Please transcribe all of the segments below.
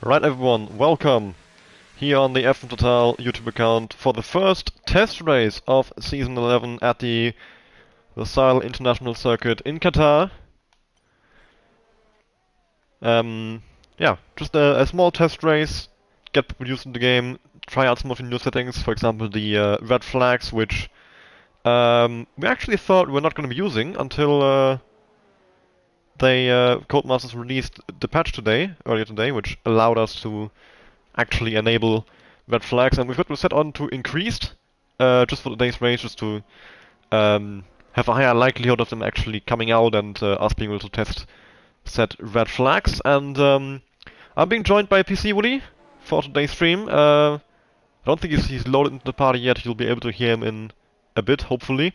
Right everyone, welcome here on the F1 Total YouTube account for the first test race of Season 11 at the Losail International Circuit in Qatar. Yeah, just a small test race, get people used to the game, try out some of the new settings, for example the red flags, which we actually thought we were not going to be using until Codemasters released the patch earlier today, which allowed us to actually enable red flags, and we've got to set on to increased, just for today's race, just to have a higher likelihood of them actually coming out and us being able to set red flags. And I'm being joined by PC Woody for today's stream. I don't think he's loaded into the party yet. You'll be able to hear him in a bit, hopefully.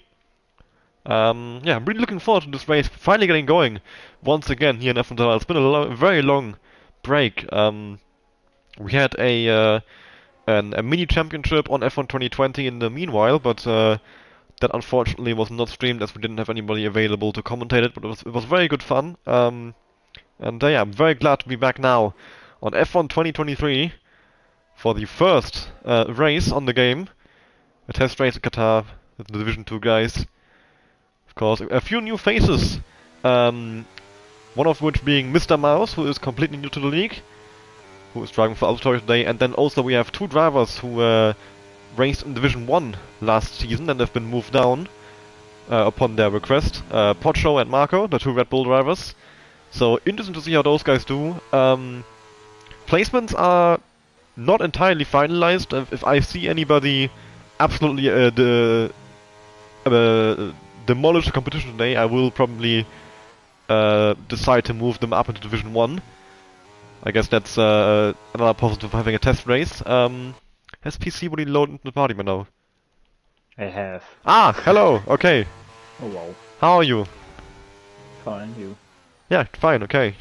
Yeah, I'm really looking forward to this race finally getting going once again here in F1. It's been a very long break. We had a mini championship on F1 2020 in the meanwhile, but that unfortunately was not streamed as we didn't have anybody available to commentate it. But it was very good fun. Yeah, I'm very glad to be back now on F1 2023 for the first race on the game, a test race in Qatar with the Division 2 guys. Of course, a few new faces. One of which being Mr. Mouse, who is completely new to the league, who is driving for AlphaTauri today, and then also we have two drivers who raced in Division 1 last season and have been moved down upon their request. Pocho and Marco, the two Red Bull drivers. So interesting to see how those guys do. Placements are not entirely finalized. If I see anybody absolutely demolish the competition today, I will probably decide to move them up into Division 1. I guess that's another positive of having a test race. Has PC Woody loaded into the party by now? I have. Ah, hello, okay. Oh wow. How are you? Fine, you. Yeah, fine, okay.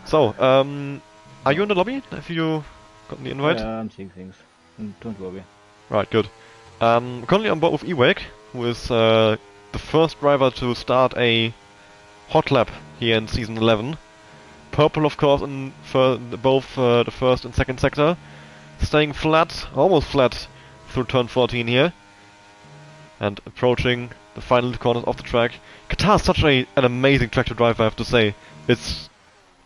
So, are you in the lobby? Have you gotten the invite? Yeah, I'm seeing things. Don't worry. Right, good. Currently on board with Ewake, who is the first driver to start a hot lap here in Season 11. Purple, of course, in both the first and second sector. Staying flat, almost flat, through turn 14 here. And approaching the final corners of the track. Qatar is such an amazing track to drive, I have to say.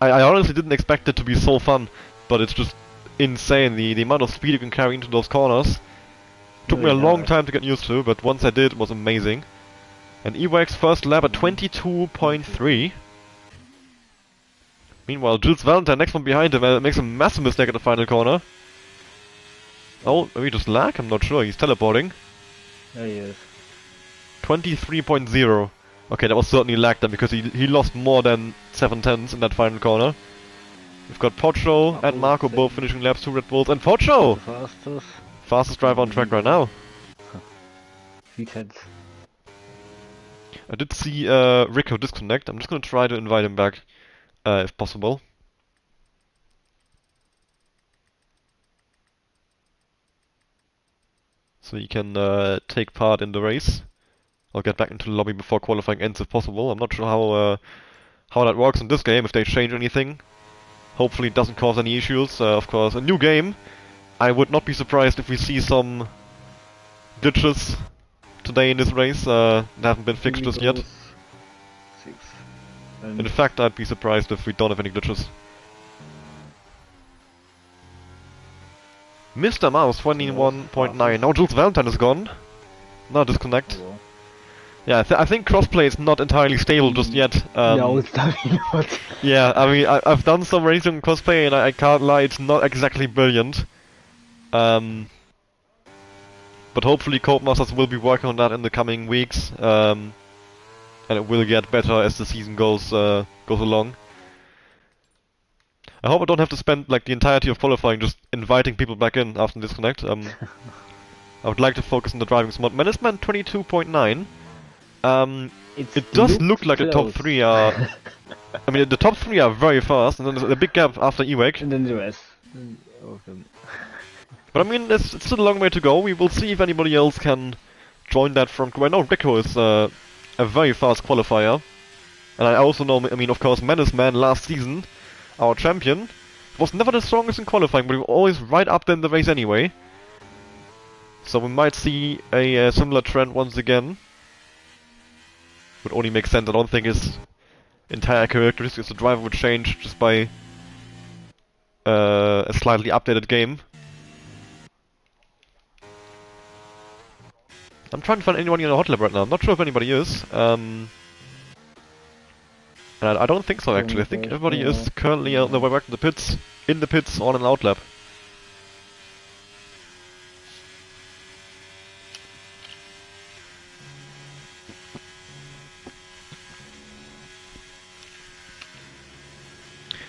I honestly didn't expect it to be so fun, but it's just insane, the amount of speed you can carry into those corners. Took me a long time to get used to, but once I did, it was amazing. And Ewake's first lap at 22.3. Meanwhile, Jules Valentine, next one behind him, makes a massive mistake at the final corner. Oh, maybe just lag? I'm not sure. He's teleporting. There he is. 23.0. Okay, that was certainly lag then, because he lost more than 7/10 in that final corner. We've got Pocho and Marco both finishing laps, 2 Red Bulls, and Pocho! Fastest driver on track right now. Heatheads. I did see Rico disconnect. I'm just gonna try to invite him back, if possible. So he can take part in the race. I'll get back into the lobby before qualifying ends if possible. I'm not sure how that works in this game, if they change anything. Hopefully it doesn't cause any issues. Of course, a new game. I would not be surprised if we see some glitches today in this race that haven't been fixed just yet. In fact, I'd be surprised if we don't have any glitches. Mr. Mouse, 21.9. Now Jules Valentine is gone. Now disconnect. Oh, well. Yeah, I think crossplay is not entirely stable just yet. No, it's definitely not. Yeah, I mean, I've done some racing in crossplay and I can't lie, it's not exactly brilliant. But hopefully Codemasters will be working on that in the coming weeks, and it will get better as the season goes along. I hope I don't have to spend like the entirety of qualifying just inviting people back in after disconnect. I would like to focus on the driving smart. Management 22.9. It does look like the top 3 are. I mean, the top 3 are very fast, and then there's a big gap after Ewake. And then the rest. Okay. But I mean, it's still a long way to go. We will see if anybody else can join that front group. I know Rico is a very fast qualifier. And I also know, I mean, of course, Menace Man last season, our champion, was never the strongest in qualifying, but we were always right up there in the race anyway. So we might see a similar trend once again. Would only make sense. I don't think his entire characteristics as a driver would change just by a slightly updated game. I'm trying to find anyone in the hot lap right now. I'm not sure if anybody is. And I don't think so actually. I think everybody is currently on their way back to the pits, in the pits, on an out lap.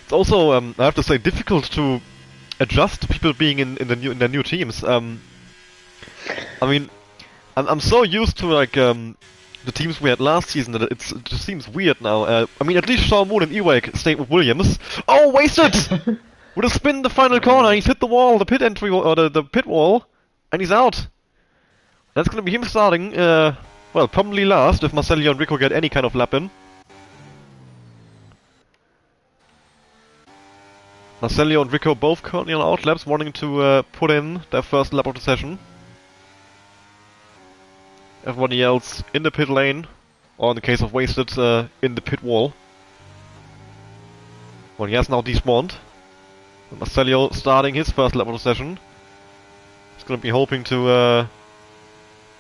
It's also, I have to say, difficult to adjust to people being in their new teams. I mean, I'm so used to like the teams we had last season that it just seems weird now. I mean, at least Sean Moon and Ewake stayed with Williams. Oh, wasted! Would have spin the final corner. He's hit the wall, the pit entry or the pit wall, and he's out. That's gonna be him starting. Well, probably last if Marcelio and Rico get any kind of lap in. Marcelio and Rico both currently on out laps, wanting to put in their first lap of the session. Everybody else in the pit lane, or in the case of Wasted, in the pit wall. Well, he has now despawned. Marcelio starting his first lap of the session. He's gonna be hoping to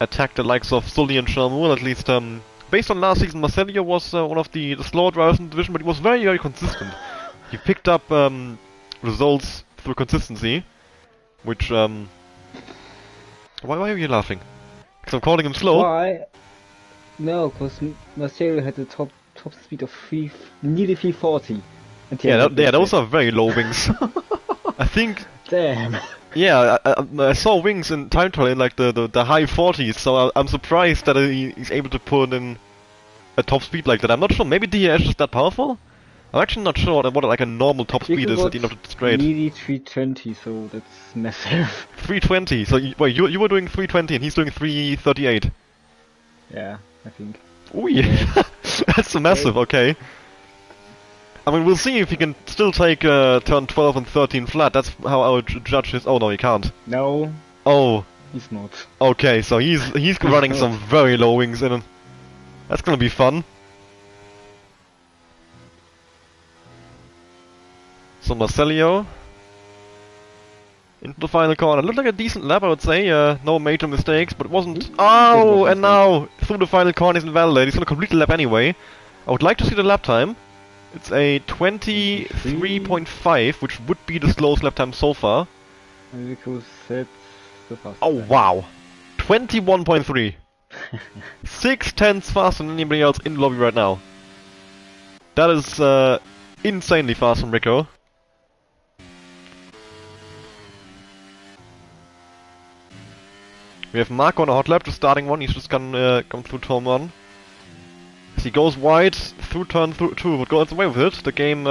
attack the likes of Sully and Sharmul, at least. Based on last season, Marcelio was one of the slower drivers in the division, but he was very, very consistent. He picked up results through consistency, which why are you laughing? Because I'm calling him slow. Why? No, because Marcelo had the top speed of nearly 340. Yeah, those are very low wings. I think. Damn. Yeah, I saw wings in time trial in like the high 40s, so I'm surprised that he's able to put in a top speed like that. I'm not sure. Maybe DAS is that powerful. I'm actually not sure what like a normal top speed is at the end of the straight. Nearly 320, so that's massive. 320. So wait, you were doing 320 and he's doing 338. Yeah, I think. Ooh, yeah. That's massive. Okay. I mean, we'll see if he can still take turn 12 and 13 flat. That's how I would judge his. Oh no, he can't. No. Oh. He's not. Okay, so he's running some very low wings in. That's gonna be fun. So Marcelio into the final corner. Looked like a decent lap, I would say. No major mistakes, but it wasn't. Oh, and now through the final corner is invalid. He's gonna complete the lap anyway. I would like to see the lap time. It's a 23.5, which would be the slowest lap time so far. Because that's the fastest. Oh wow, 21.3. 6/10 faster than anybody else in the lobby right now. That is insanely fast from Rico. We have Marco on a hot lap, just starting one. He's just gonna come through turn 1. As he goes wide through turn 2, but goes away with it. The game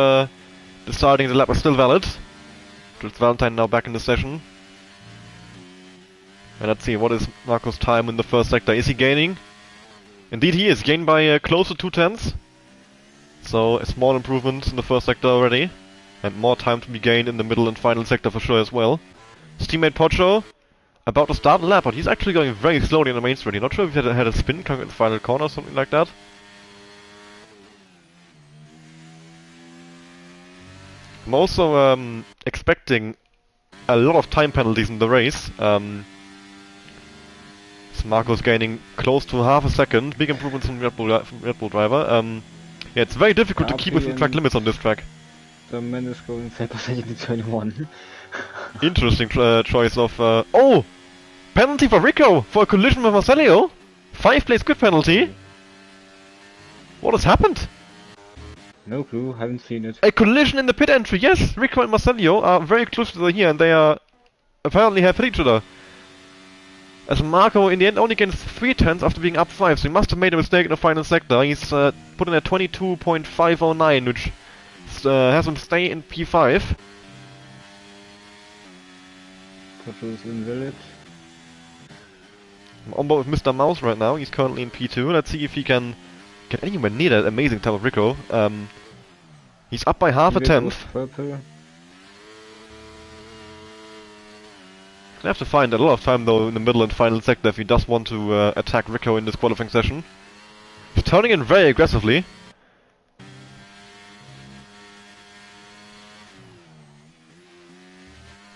deciding the lap is still valid. Just Valentine now back in the session. And let's see, what is Marco's time in the first sector? Is he gaining? Indeed he is, gained by close to 2/10. So a small improvement in the first sector already. And more time to be gained in the middle and final sector for sure as well. His teammate Pocho about to start the lap, but he's actually going very slowly on the main straight. I'm not sure if he had a spin coming in the final corner or something like that. I'm also expecting a lot of time penalties in the race. So Marco's gaining close to half a second. Big improvements from Red Bull driver. Yeah, it's very difficult to keep within track limits on this track. The man is going 5% into 21. Interesting choice of... oh! Penalty for Rico for a collision with Marcelio. 5-place grid penalty. What has happened? No clue, haven't seen it. A collision in the pit entry. Yes, Rico and Marcelio are very close to here, and they are apparently have hit each other. As Marco in the end only gains 3/10 after being up 5, so he must have made a mistake in the final sector. He's put in at 22.509, which has him stay in P5. Pocho is invalid. I'm on board with Mr. Mouse right now. He's currently in P2. Let's see if he can get anywhere near that amazing time of Rico. He's up by half a tenth. Purple. Gonna have to find a lot of time though in the middle and final sector if he does want to attack Rico in this qualifying session. He's turning in very aggressively.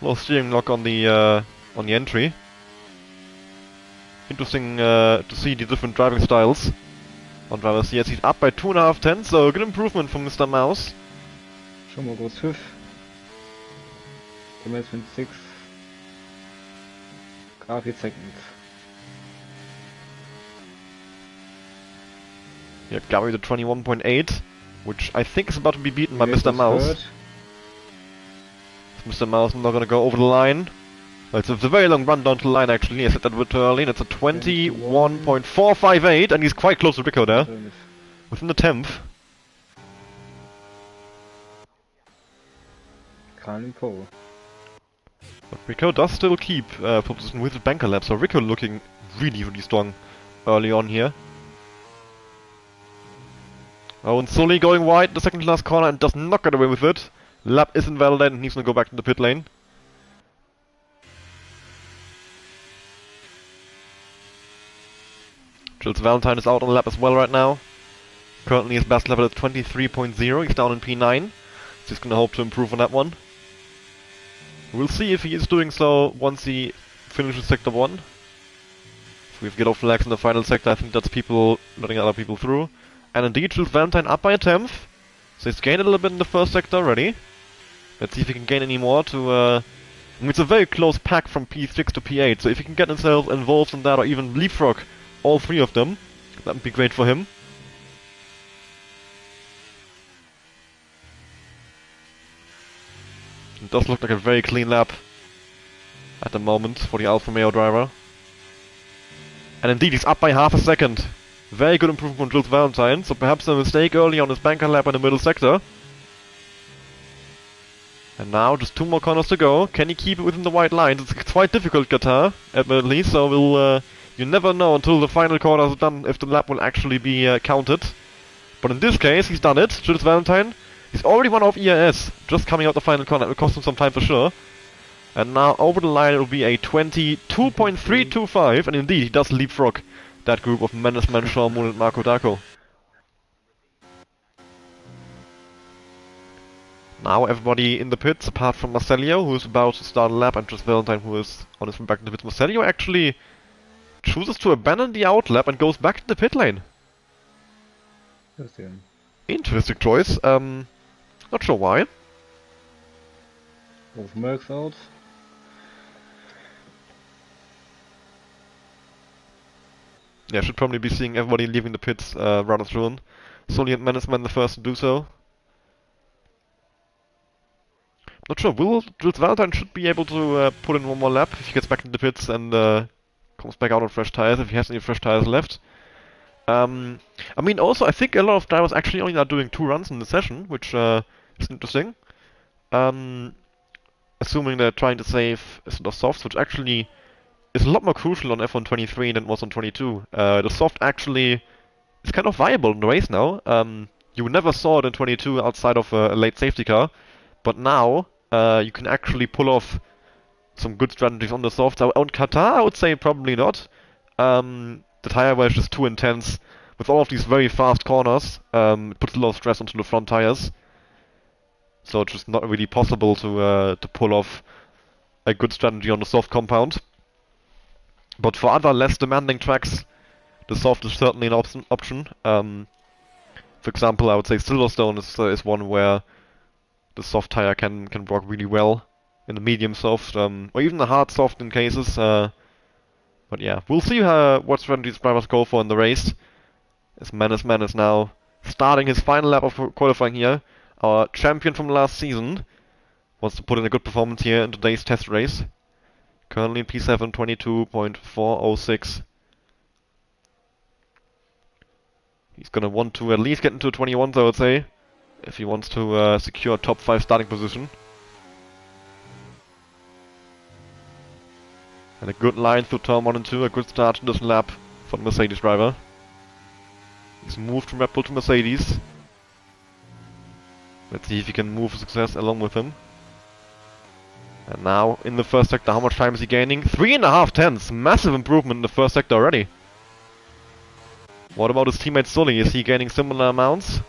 Little steering lock on the entry. Interesting to see the different driving styles on drivers. Yes, he's up by 2.5 tenths, so good improvement from Mr. Mouse. Schon mal groß 5. Commencement 6. Car 8 seconds. Yeah, Gary the 21.8, which I think is about to be beaten by Mr. Mouse. Mr. Mouse not gonna go over the line. It's a very long run down to the line actually. I said that a bit too early, and it's a 21.458, and he's quite close to Rico there. Within the 10th. Can't pole. But Rico does still keep pole position with the banker lap, so Rico looking really, really strong early on here. Oh, and Sully going wide the second to last corner and does not get away with it. Lap is invalidated and he's gonna go back to the pit lane. Jules Valentine is out on the lap as well right now. Currently his best level is 23.0, he's down in P9. So he's gonna hope to improve on that one. We'll see if he is doing so once he finishes Sector 1. If we have yellow flags in the final sector, I think that's people letting other people through. And indeed, Jules Valentine up by a 10th. So he's gained a little bit in the first sector already. Let's see if he can gain any more to... I mean, it's a very close pack from P6 to P8, so if he can get himself involved in that or even leapfrog all three of them, that would be great for him. It does look like a very clean lap at the moment for the Alfa Romeo driver. And indeed, he's up by half a second. Very good improvement from Jules Valentine, so perhaps a mistake early on his banker lap in the middle sector. And now, just 2 more corners to go. Can he keep it within the white lines? It's quite difficult, Qatar, admittedly, so we'll, you never know until the final corners are done if the lap will actually be counted. But in this case, he's done it, Jules Valentine. He's already one off ERS, just coming out the final corner. It will cost him some time for sure. And now, over the line, it will be a 22.325, and indeed, he does leapfrog that group of Menace Man, Sean Moon, and Marco Darko. Now everybody in the pits, apart from Marcelio, who is about to start a lap, and just Valentine, who is on his way back in the pits. Marcelio actually chooses to abandon the out lap and goes back to the pit lane. Interesting choice. Not sure why. Both Mercs out. Yeah, should probably be seeing everybody leaving the pits rather soon. Sully and Menace Man the first to do so. Not sure, Jules Valentine should be able to put in one more lap if he gets back into the pits and comes back out on fresh tires, if he has any fresh tires left. I mean, also, I think a lot of drivers actually only are doing 2 runs in the session, which is interesting. Assuming they're trying to save a sort of softs, which actually is a lot more crucial on F123 than it was on 22. The soft actually is kind of viable in the race now. You never saw it in 22 outside of a late safety car, but now you can actually pull off some good strategies on the softs. On Qatar, I would say probably not. The tire wear is just too intense. With all of these very fast corners, it puts a lot of stress onto the front tires. So it's just not really possible to pull off a good strategy on the soft compound. But for other less demanding tracks, the soft is certainly an option. For example, I would say Silverstone is one where the soft tire can work really well in the medium soft, or even the hard soft in cases. But yeah, we'll see what strategies drivers go for in the race. As Menace Man is now starting his final lap of qualifying here. Our champion from last season wants to put in a good performance here in today's test race. Currently in P7, 22.406. He's gonna want to at least get into 21s, I would say, if he wants to secure a top 5 starting position. And a good line through turn 1 and 2, a good start to this lap for the Mercedes driver. He's moved from Red Bull to Mercedes. Let's see if he can move success along with him. And now, in the first sector, how much time is he gaining? 3.5 tenths! Massive improvement in the first sector already. What about his teammate Sully? Is he gaining similar amounts?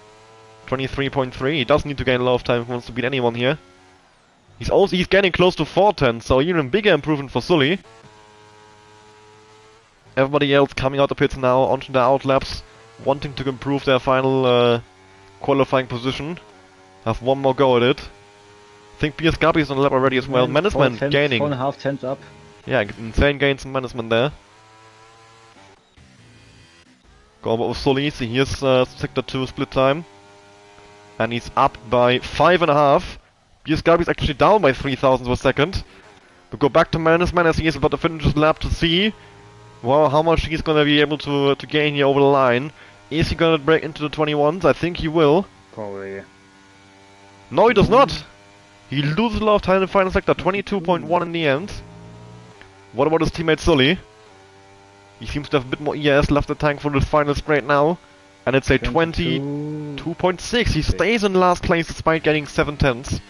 23.3. He does need to gain a lot of time if he wants to beat anyone here. He's gaining close to 4 tenths, so even bigger improvement for Sully. Everybody else coming out the pits now onto the outlaps, wanting to improve their final qualifying position. Have one more go at it. I think PS Gabi is on the lap already as well. Management gaining. 4.5 tenths up. Yeah, insane gains in management there. Go over with Sully. See, here's sector 2 split time. And he's up by 5.5. PS Gabi is actually down by 3,000 of a second. We go back to management as he is about to finish his lap to see how much he's gonna be able to gain here over the line. Is he gonna break into the 21s? I think he will. Probably. No, he does not! He loses a lot of time in the final sector, 22.1 in the end. What about his teammate Sully? He seems to have a bit more ES left in the tank for this final straight now. And it's a 22.6. He stays in last place despite getting 7 tenths.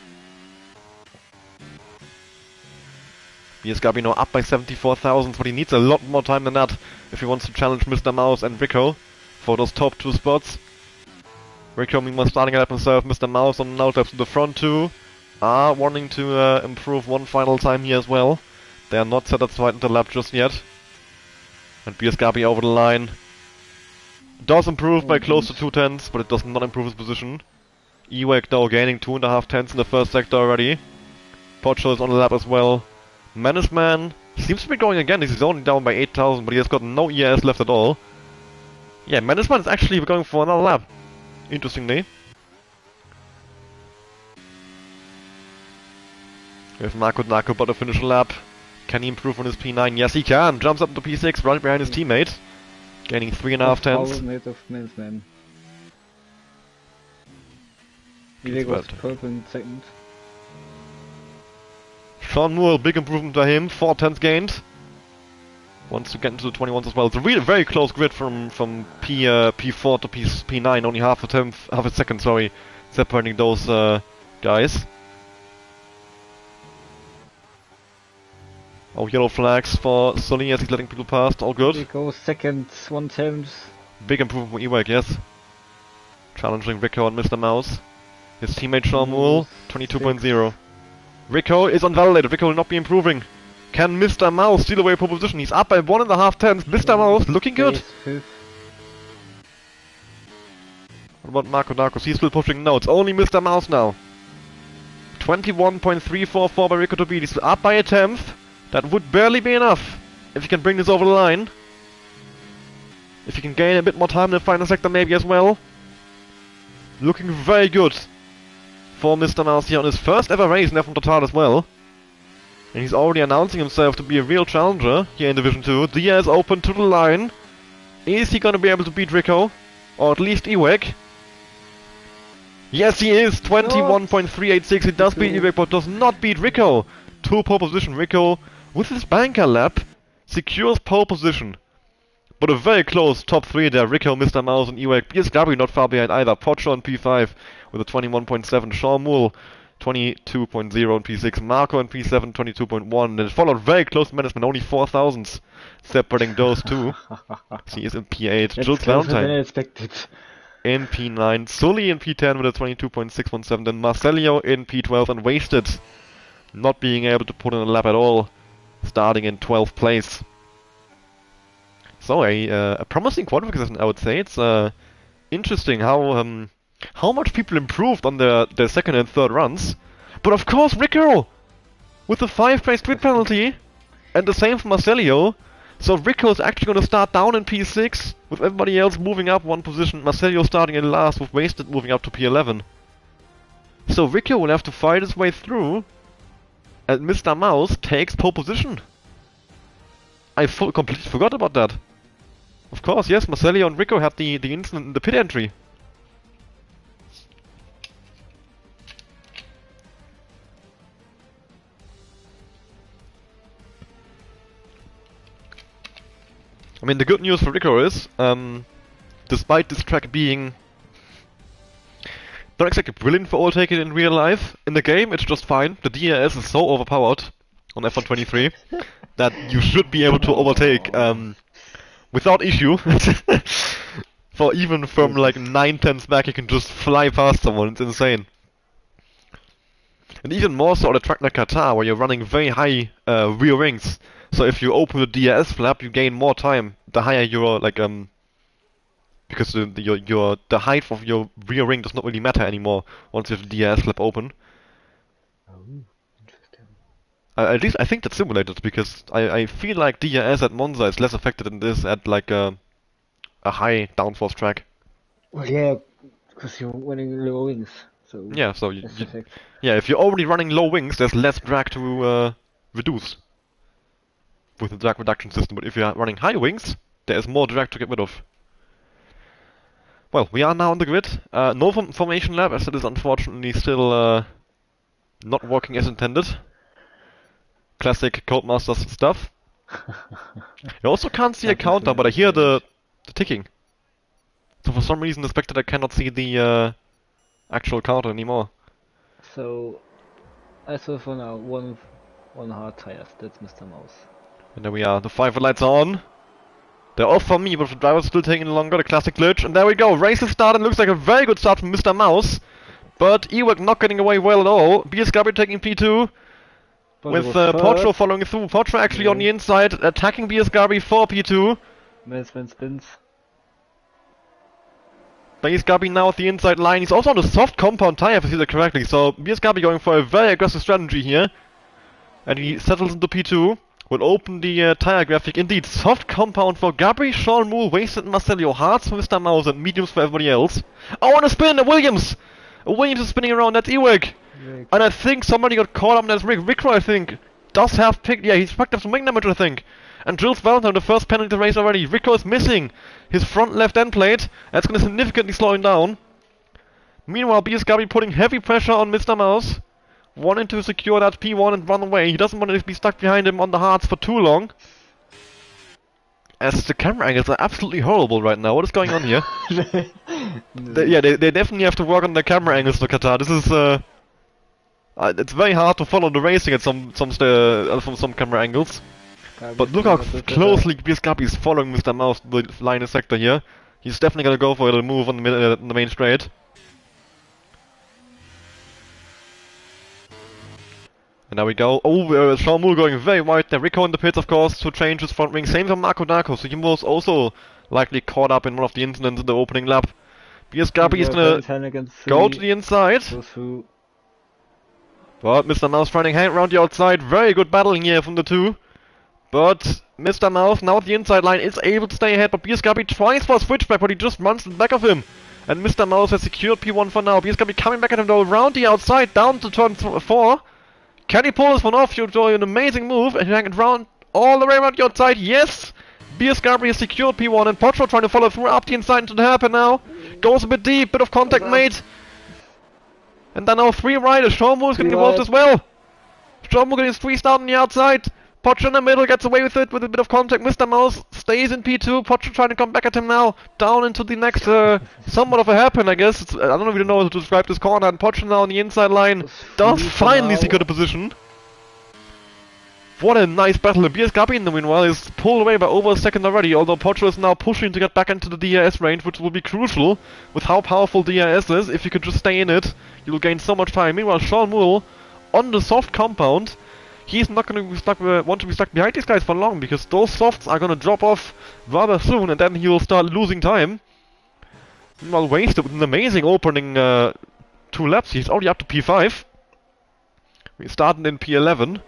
PS Gabino up by 74,000, but he needs a lot more time than that if he wants to challenge Mr. Mouse and Rico for those top 2 spots. Rico meanwhile starting up himself, Mr. Mouse on the outlaps to the front 2 are wanting to improve one final time here as well. They are not satisfied in the lap just yet. And PS Gabi over the line. Does improve by close to 2 tenths, but it does not improve his position. Ewek though gaining 2.5 tenths in the first sector already. Pocho is on the lap as well. Management seems to be going again. He's only down by 8,000, but he has got no ES left at all. Yeah, Management is actually going for another lap. Interestingly. We have Marco Narco about to finish a lap. Can he improve on his P9? Yes, he can. Jumps up to P6 right behind his teammate. Gaining 3.5 tenths. Of Management. He was purple in second. Sean Moore, big improvement to him. 4 tenths gained. Wants to get into the 21s as well. It's a really very close grid from P4 to P9. Only half a second, sorry, separating those guys. Oh, yellow flags for Sully as he's letting people past. All good. He goes second, 1 tenth. Big improvement from Ewek, yes. Challenging Rico and Mr. Mouse. His teammate Sean Moore, 22.0. Rico is unvalidated. Rico will not be improving. Can Mr. Mouse steal away pole position? He's up by 1.5 tenths. Mr. Mouse looking good. What about Marco Narcos? He's still pushing. No, it's only Mr. Mouse now. 21.344 by Rico to beat. He's up by a tenth. That would barely be enough if he can bring this over the line. If he can gain a bit more time in the final sector maybe as well. Looking very good for Mr. Mouse here on his first ever race in F1 Qatar as well. And he's already announcing himself to be a real challenger here in Division 2. Diaz open to the line. Is he going to be able to beat Rico? Or at least Ewek? Yes, he is! 21.386. He does beat Ewek, but does not beat Rico. 2 pole position. Rico, with his banker lap, secures pole position. But a very close top 3 there. Rico, Mr. Mouse and Ewek. PS Gabi not far behind either. Pocho on P5 with a 21.7. Sean Moore 22.0 in P6. Marco in P7 22.1. And it followed very close management. Only 4,000 separating those two. He is in P8. Jules Valentine expected. In P9. Sully in P10 with a 22.617. Then Marcelio in P12 and Wasted not being able to put in a lap at all. Starting in 12th place. So a promising qualification, I would say. It's interesting how much people improved on their second and third runs. But of course, Rico with the 5-place grid penalty, and the same for Marcelio. So Rico is actually going to start down in P6 with everybody else moving up 1 position. Marcelio starting in last with Wasted moving up to P11. So Rico will have to fight his way through, and Mr. Mouse takes pole position. I completely forgot about that. Of course, yes, Marcelio and Rico had the incident in the pit entry. I mean, the good news for Rico is, despite this track being not exactly brilliant for overtaking in real life, in the game it's just fine. The DRS is so overpowered on F123 that you should be able to overtake without issue. For even from like 9/10 back, you can just fly past someone. It's insane. And even more so on a track like Qatar, where you're running very high rear wings. So if you open the DRS flap, you gain more time. The higher your because the height of your rear wing does not really matter anymore once you have the DRS flap open. Oh, interesting. At least I think that's simulated, because I feel like DRS at Monza is less affected than this at like a high downforce track. Well, yeah, because you're running low wings, so Yeah, so that's the effect. yeah, if you're already running low wings, there's less drag to reduce with the drag reduction system. But if you're running high wings, there's more drag to get rid of. Well, we are now on the grid. No formation lap, as it is unfortunately still not working as intended. Classic Codemasters stuff. You also can't see a counter, but I hear the ticking. So for some reason the spectator cannot see the actual counter anymore. So, I saw for now one hard tires. That's Mr. Mouse. And there we are. The 5 lights are on. They're off for me, but the driver's still taking longer. The classic glitch. And there we go. Race has started. Looks like a very good start from Mr. Mouse. But Ewok not getting away well at all. BSW taking P2. With Porcho following through. Porcho actually on the inside, attacking BSW for P2. Spins. BSW now at the inside line. He's also on a soft compound tire, if I see that correctly. So BSW going for a very aggressive strategy here. And he settles into P2. Will open the tire graphic. Indeed, soft compound for Gabri, Sean Moore, Wasted Marcelio, hards for Mr. Mouse, and mediums for everybody else. Oh, and a spin! A Williams! A Williams is spinning around. That's Ewig. And I think somebody got caught up. That's Rick. Rickro, I think, does have picked. Yeah, he's picked up some wing damage, I think. And drills Valentine the first penalty of the race already. Rickro is missing his front left end plate. That's going to significantly slow him down. Meanwhile, BSW putting heavy pressure on Mr. Mouse, wanting to secure that P1 and run away. He doesn't want to be stuck behind him on the hards for too long. As the camera angles are absolutely horrible right now. What is going on here? They definitely have to work on their camera angles for Qatar. This is it's very hard to follow the racing at some from some camera angles. But look how closely BSW is following Mr. Mouse, the line sector here. He's definitely gonna go for a move on the main straight. And there we go. Oh, Sean Moore going very wide there. Rico in the pits, of course, to change his front wing. Same for Marco Darko, so he was also likely caught up in one of the incidents in the opening lap. BSW is gonna go to the inside. But Mr. Mouse trying hand around the outside. Very good battling here from the two. But Mr. Mouse, now at the inside line, is able to stay ahead. But BSW tries for a switchback, but he just runs to the back of him. And Mr. Mouse has secured P1 for now. BSW coming back at him though, around the outside, down to turn 4. Can he pull this one off? You're doing an amazing move, and hang it round all the way around the outside. Yes! BSW has secured P1, and Potro trying to follow through up the inside into the hairpin now. Goes a bit deep, bit of contact made. And then now 3 riders. Sean Moore is getting involved as well. Sean Moore getting squeezed out on the outside. Potro in the middle gets away with it with a bit of contact. Mr. Mouse stays in P2. Potro trying to come back at him now. Down into the next, somewhat of a hairpin, I guess. I don't really know how to describe this corner. And Potro now on the inside line does finally secure the position. What a nice battle. And BSW in the meanwhile is pulled away by over a second already. Although Potro is now pushing to get back into the DRS range, which will be crucial with how powerful DRS is. If you could just stay in it, you'll gain so much time. Meanwhile, Sean Moore on the soft compound. He's not going to be stuck, want to be stuck behind these guys for long, because those softs are going to drop off rather soon, and then he will start losing time. Meanwhile, Wasted with an amazing opening 2 laps. He's already up to P5. We started in P11.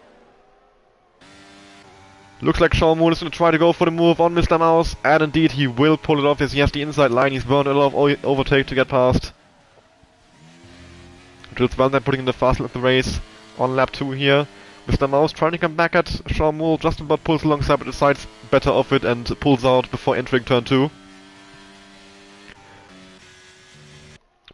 Looks like Sean Moore is going to try to go for the move on Mr. Mouse, and indeed he will pull it off as he has the inside line. He's burned a lot of overtake to get past. Jules Valentine putting in the fast lap of the race on lap 2 here. Mr. Mouse trying to come back at Sean Moore, just about pulls alongside, but decides better off it and pulls out before entering turn 2.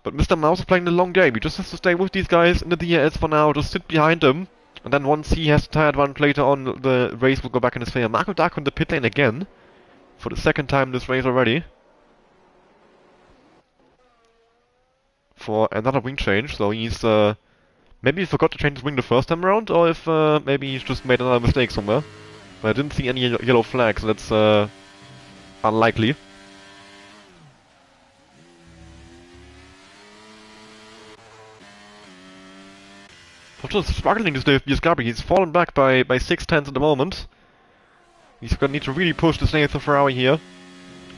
But Mr. Mouse is playing the long game. He just has to stay with these guys in the DRS for now, just sit behind them. And then once he has the tire advantage later on, the race will go back in his favor. Marco Darko in the pit lane again, for the second time this race already. for another wing change, so he's maybe he forgot to change his wing the first time around, or if maybe he's just made another mistake somewhere. But I didn't see any yellow flags, so that's unlikely. Pocho's struggling this day with Biasgabi. He's fallen back by 6/10 at the moment. He's gonna need to really push this Nathan Ferrari here.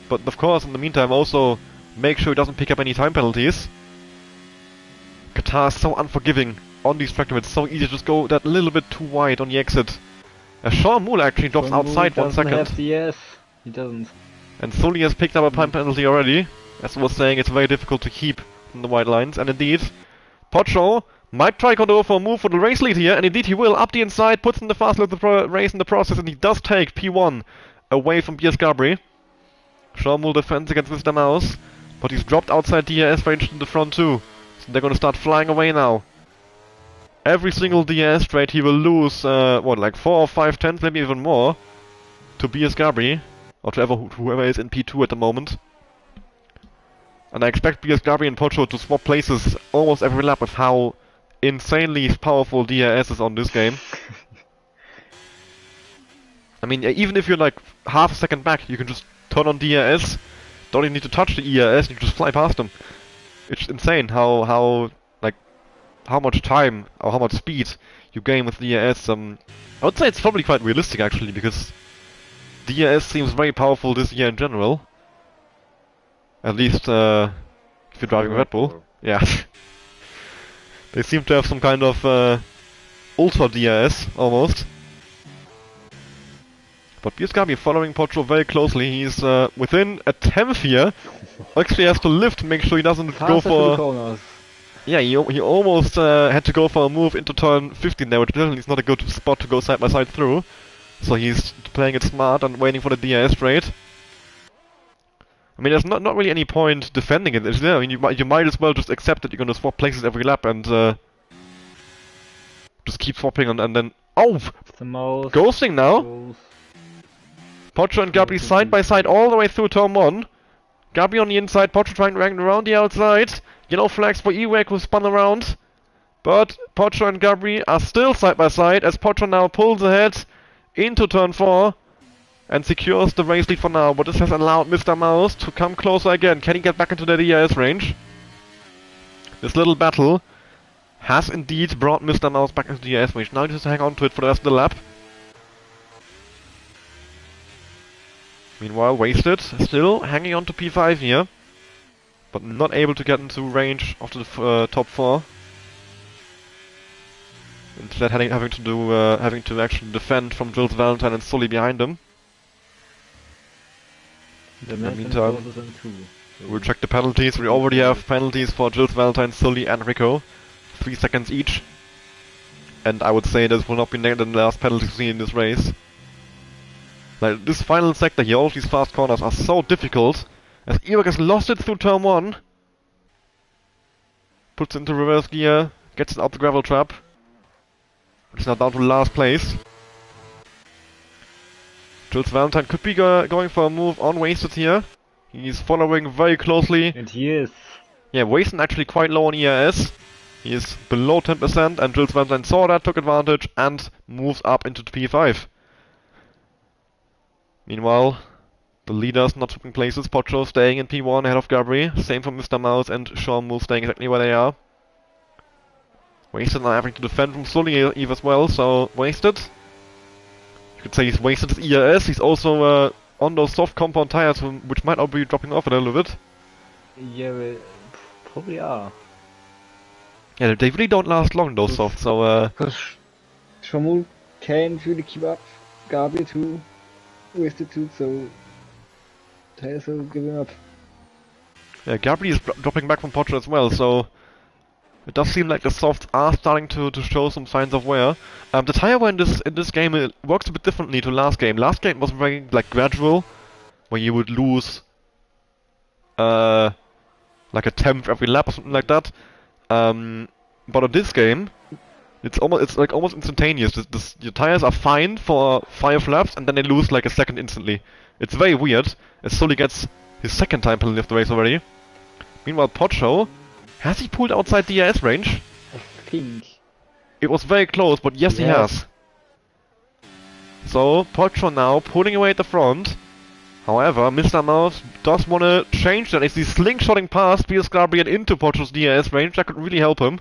But of course, in the meantime, also make sure he doesn't pick up any time penalties. Qatar is so unforgiving on these tractor. It's so easy to just go that little bit too wide on the exit. Sean Moole actually drops outside 1 second. Yes, he doesn't. And Sully has picked up a time penalty already. As I was saying, it's very difficult to keep in the white lines. And indeed, Pocho might try to go for a move for the race lead here, and indeed he will, up the inside, puts in the fast lap of the race in the process, and he does take P1 away from Biasgabi. Sean Moole defends against Mr. Mouse, but he's dropped outside DRS range in the front too, so they're gonna start flying away now. Every single DRS straight he will lose, what, like 4 or 5 tenths, maybe even more, to Biasgabi, or to whoever is in P2 at the moment. And I expect Biasgabi and Pocho to swap places almost every lap with how insanely powerful DRS is on this game. I mean, even if you're like half a second back, you can just turn on DRS, don't even need to touch the ERS, you just fly past them. It's insane how much time or how much speed you gain with DRS. I would say it's probably quite realistic actually, because DRS seems very powerful this year in general. At least if you're driving Red Bull. Yeah. They seem to have some kind of ultra DRS almost. But Biasgabi following Pocho very closely. He's within a tenth here. Actually has to lift to make sure he doesn't go for... Yeah, he almost had to go for a move into turn 15 there, which definitely is not a good spot to go side by side through. So he's playing it smart and waiting for the DRS straight. I mean, there's not really any point defending it, is there? I mean, you might as well just accept that you're gonna swap places every lap and just keep swapping and then... Oh! Ghosting now! Pocho and Gabri side by side all the way through turn 1. Gabri on the inside, Pocho trying to hang around the outside. Yellow flags for Ewek who spun around. But Pocho and Gabri are still side by side as Pocho now pulls ahead into turn 4 and secures the race lead for now. But this has allowed Mr. Mouse to come closer again. Can he get back into the DRS range? This little battle has indeed brought Mr. Mouse back into the DRS range. Now he just hang on to it for the rest of the lap. Meanwhile, Wasted still hanging on to P5 here, but not able to get into range of the top 4. Instead, having to actually defend from Jules Valentine and Sully behind him. In the meantime, we'll check the penalties. We already have penalties for Jules Valentine, Sully, and Rico, 3 seconds each. And I would say this will not be the last penalty seen in this race. Like, this final sector here, all of these fast corners are so difficult, as Ewek has lost it through turn 1. Puts into reverse gear, gets it out the gravel trap. It's now down to last place. Jules Valentine could be going for a move on Wasted here. He's following very closely. And he is. Yeah, Wasted actually quite low on ERS. He is below 10%, and Jules Valentine saw that, took advantage, and moves up into P5. Meanwhile, the leaders not swapping places. Pocho staying in P1 ahead of Gabri. Same for Mr. Mouse and Sean Moole staying exactly where they are. Wasted now having to defend from Sully Eve as well, so Wasted. You could say he's wasted his ERS. He's also on those soft compound tires, which might all be dropping off a little bit. Yeah, we probably are. Yeah, they really don't last long, those soft, so... Because Sean Moole can't really keep up. Gabri too. Wasted too, so tires are giving up. Yeah, Gabri is dropping back from Pocho as well, so it does seem like the softs are starting to show some signs of wear. The tire wear in this game it works a bit differently to last game. Last game was very like gradual, where you would lose like a tenth every lap or something like that. But in this game, it's almost instantaneous. Your tires are fine for 5 laps and then they lose like a second instantly. It's very weird, as Sully gets his second time penalty of the race already. Meanwhile, Pocho Has he pulled outside the DRS range? I think. It was very close, but yes, he has. So, Pocho now pulling away at the front. However, Mr. Mouse does want to change that. As he's slingshotting past Pierce Gabriel into Pocho's DRS range, that could really help him.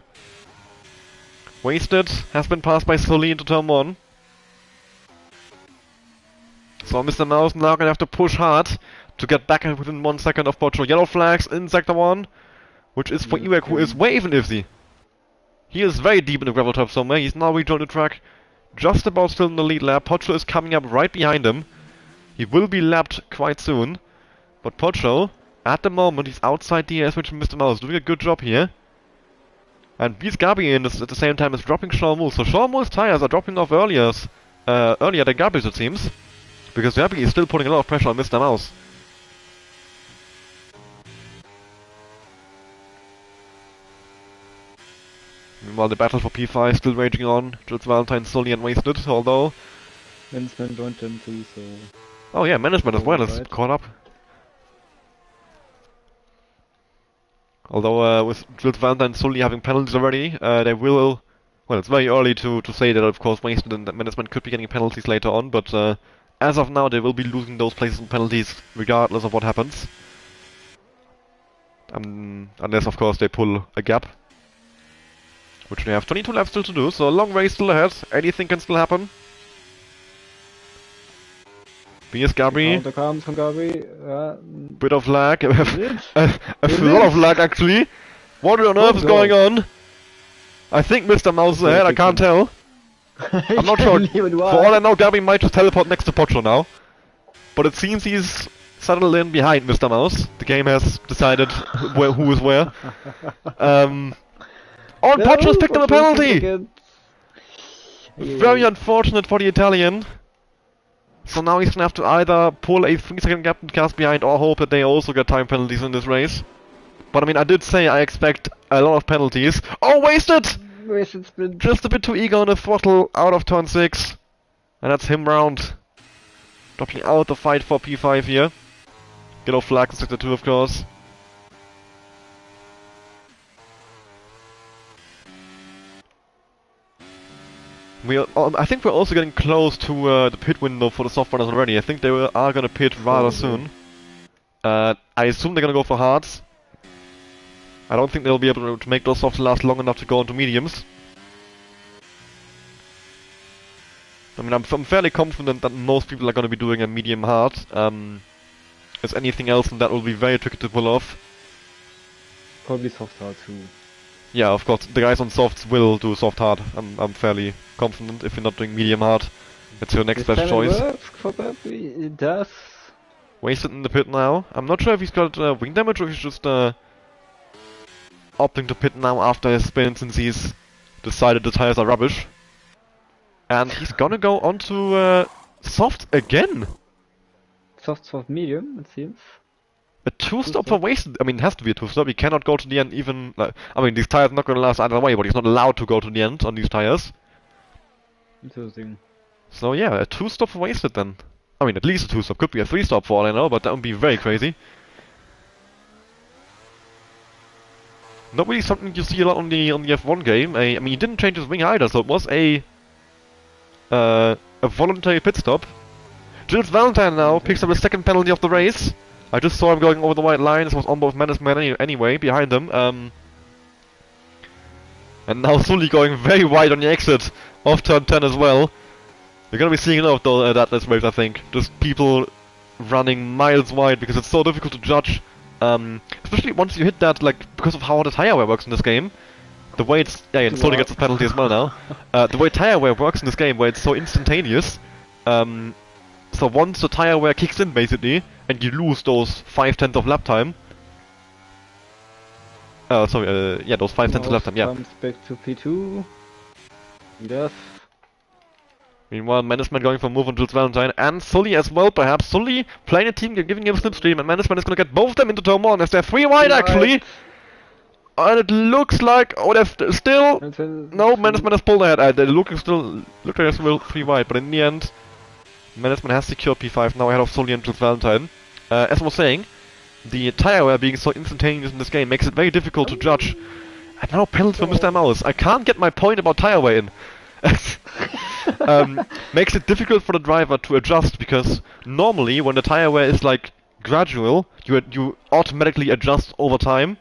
Wasted has been passed by Sully into turn 1. So Mr. Mouse now gonna have to push hard to get back within 1 second of Pocho. Yellow flags in sector 1, which is for Ewek, who is way even ifzy. He is very deep in the gravel top somewhere. He's now rejoined the track, just about still in the lead lap. Pocho is coming up right behind him. He will be lapped quite soon. But Pocho, at the moment, he's outside the DRS, which Mr. Mouse doing a good job here. And Beast Gabriel at the same time is dropping Shaw So Shaw tires are dropping off earlier than Gabriel's, it seems. Because Gabriel is still putting a lot of pressure on Mr. Mouse. Meanwhile, the battle for P5 still raging on. Jules Valentine, Sully and Wasted, although... Management joined them too, so... Oh yeah, management as well is caught up. Although with Jules Valentine and Sully having penalties already, they will... Well, it's very early to say that, of course, Wasted and management could be getting penalties later on, but as of now they will be losing those places and penalties regardless of what happens. Unless, of course, they pull a gap. Which they have 22 laps still to do, so a long race still ahead. Anything can still happen. BS Gabri. Counter comes from Gabri. Bit of lag. a lot of lag actually. What on earth is going on? I think Mr. Mouse is ahead, I can't tell. I'm not sure. For all I know, Gabri might just teleport next to Pocho now. But it seems he's settled in behind Mr. Mouse. The game has decided who is where. Oh, no, Pocho's picked up a penalty! Very unfortunate for the Italian. So now he's gonna have to either pull a 3-second gap and cast behind or hope that they also get time penalties in this race. But I mean, I did say I expect a lot of penalties. Oh, wasted! Wasted sprint. Just a bit too eager on the throttle out of turn 6. And that's him round. Dropping out the fight for P5 here. Yellow flag in sector 2, of course. I think we're also getting close to the pit window for the soft runners already. I think they are gonna pit rather soon. I assume they're gonna go for hards. I don't think they'll be able to make those softs last long enough to go into mediums. I mean, I'm fairly confident that most people are gonna be doing a medium hard. As anything else, and that will be very tricky to pull off. Probably soft hard too. Yeah, of course, the guys on softs will do soft hard. I'm fairly confident. If you're not doing medium hard, that's your next best choice. Probably it does. Wasted in the pit now. I'm not sure if he's got wing damage or if he's just opting to pit now after his spin, since he's decided the tires are rubbish. And he's gonna go on to soft again. Soft medium, it seems. A two-stop for Wasted. I mean, it has to be a two-stop. He cannot go to the end even... I mean, these tires are not going to last either way, but he's not allowed to go to the end on these tires. Interesting. So yeah, a two-stop for Wasted then. I mean, at least a two-stop. Could be a three-stop for all I know, but that would be very crazy. Not really something you see a lot on the F1 game. I mean, he didn't change his wing either, so it was a voluntary pit stop. Jules Valentine now picks up the second penalty of the race. I just saw him going over the white line. This was on both management anyway, behind him. And now Sully going very wide on the exit of turn 10 as well. You're gonna be seeing a lot of that this race, I think. Just people running miles wide because it's so difficult to judge. Especially once you hit that, like, because of how the tire wear works in this game. The way it's... Yeah, and Sully gets a penalty as well now. The way tire wear works in this game, where it's so instantaneous. So once the tire wear kicks in, basically, and you lose those 5/10 of lap time. Yeah, those 5/10 of lap time, yeah. Comes back to P2. He does. Meanwhile, management going for a move on Jules Valentine, and Sully as well, perhaps. Sully playing a team, giving him a slipstream, and management is gonna get both of them into turn 1, as they're 3 wide actually! And it looks like... Oh, they're still... No, management has pulled ahead. They look like they're still 3 wide, but in the end... Management has secured P5 now ahead of Sully and Jules Valentine. As I was saying, the tire wear being so instantaneous in this game makes it very difficult to judge. And now penalty for Mr. Mouse. I can't get my point about tire wear in. Makes it difficult for the driver to adjust, because normally when the tire wear is like gradual, you automatically adjust over time.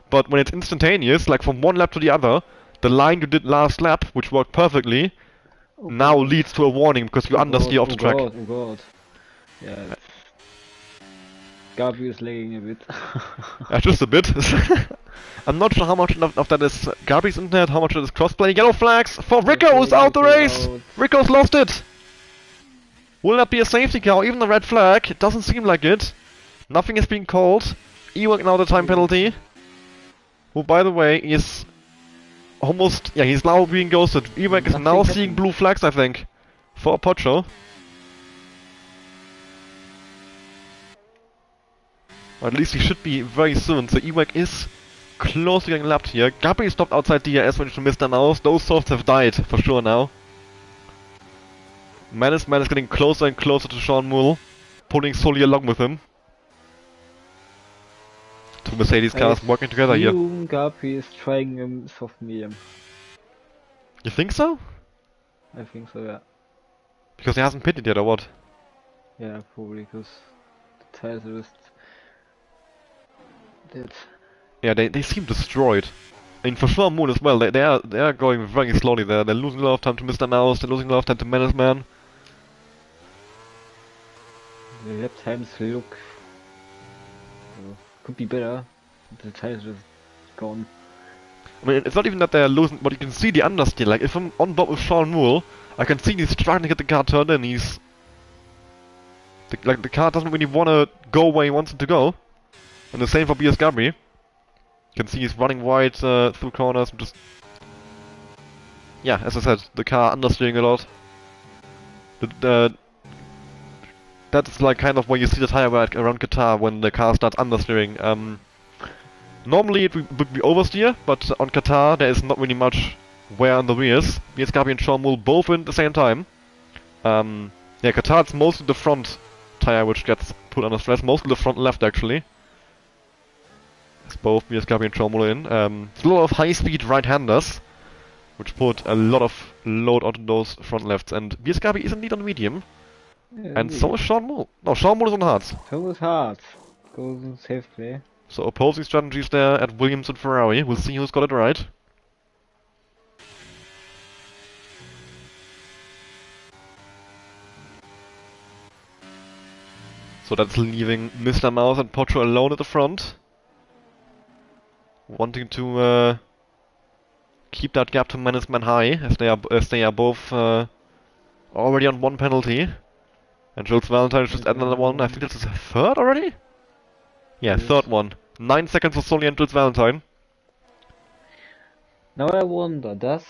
But when it's instantaneous, like from one lap to the other, the line you did last lap, which worked perfectly, now leads to a warning because you understeer off the track. Oh god. Yeah. Gabi is lagging a bit. Just a bit. I'm not sure how much of that is Gabi's internet, how much of that is crossplay. Yellow flags for Rico, who's out the race! Rico's lost it! Will that be a safety car? Even the red flag? It doesn't seem like it. Nothing is being called. Ewok now the time penalty. Who, by the way, is almost... Yeah, he's now being ghosted. Ewok is now seeing blue flags, I think. For Pocho. Or at least he should be very soon, so Ewok is close to getting lapped here. Gabi stopped outside DRS when she missed an out. Those softs have died, for sure now. Menace Man is getting closer and closer to Sean Moole, pulling Sully along with him. Two Mercedes cars working together here. Gabi is trying soft medium. You think so? I think so, yeah. Because he hasn't pitted yet, or what? Yeah, probably, because the tires are just dead. Yeah, they seem destroyed. And for Sean Moole as well, they are going very slowly there. They're losing a lot of time to Mr. Mouse, they're losing a lot of time to Menace Man. The lap times look... could be better. The tires are just gone. I mean, it's not even that they're losing, but you can see the understeer. Like, if I'm on board with Sean Moole, I can see he's trying to get the car turned in. He's... the car doesn't really want to go where he wants it to go. And the same for BS Gabi. You can see he's running wide through corners and just... Yeah, as I said, the car understeering a lot. That's like kind of where you see the tire wear around Qatar when the car starts understeering. Normally it would be oversteer, but on Qatar there is not really much wear on the rears. BS Gabi and Sean Moole both in at the same time. Yeah, Qatar it's mostly the front tire which gets put under stress, mostly the front left actually. It's both BS Gabi and Sean Moole in. It's a lot of high-speed right-handers, which put a lot of load onto those front lefts, and BS Gabi is indeed on medium. Yeah, and so is Sean Moole. No, Sean Moole is on hards. So is hard. Goes in safe play. So opposing strategies there at Williams and Ferrari. We'll see who's got it right. So that's leaving Mr. Mouse and Pocho alone at the front. Wanting to keep that gap to Menace Man high, as they are both already on one penalty. And Jules Valentine just added another one. I think that's his third already? Yeah, yes. Third one. 9 seconds for Sully and Jules Valentine. Now I wonder, does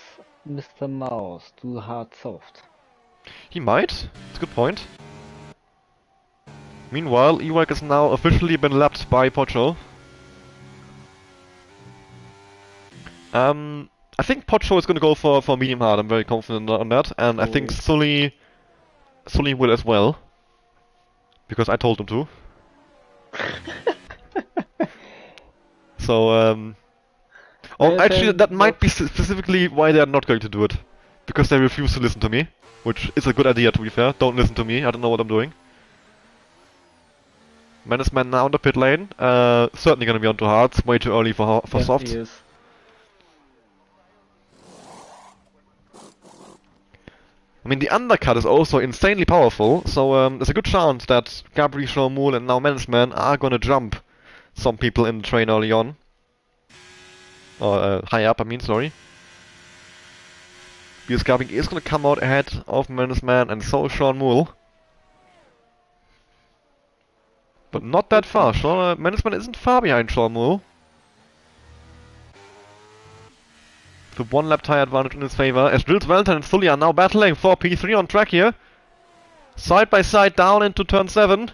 Mr. Mouse do hard soft? He might. That's a good point. Meanwhile, Ewok has now officially been lapped by Pocho. I think Pocho is going to go for medium hard. I'm very confident on that. And I think Sully will as well. Because I told him to. So, oh, actually, that might be specifically why they are not going to do it. Because they refuse to listen to me. Which is a good idea, to be fair. Don't listen to me, I don't know what I'm doing. Menace Man now in the pit lane. Certainly gonna be onto hards, way too early for soft. He is. I mean, the undercut is also insanely powerful, so there's a good chance that Gabi, Sean Moole and now Menace Man are gonna jump some people in the train early on. Or high up, I mean, sorry. Because Gabi is gonna come out ahead of Menace Man and so is Sean Moole. But not that far. Menace Man isn't far behind Sean Moole. The one lap tire advantage in his favor, as Jules Valentine and Sully are now battling for P3 on track here. Side by side down into turn 7.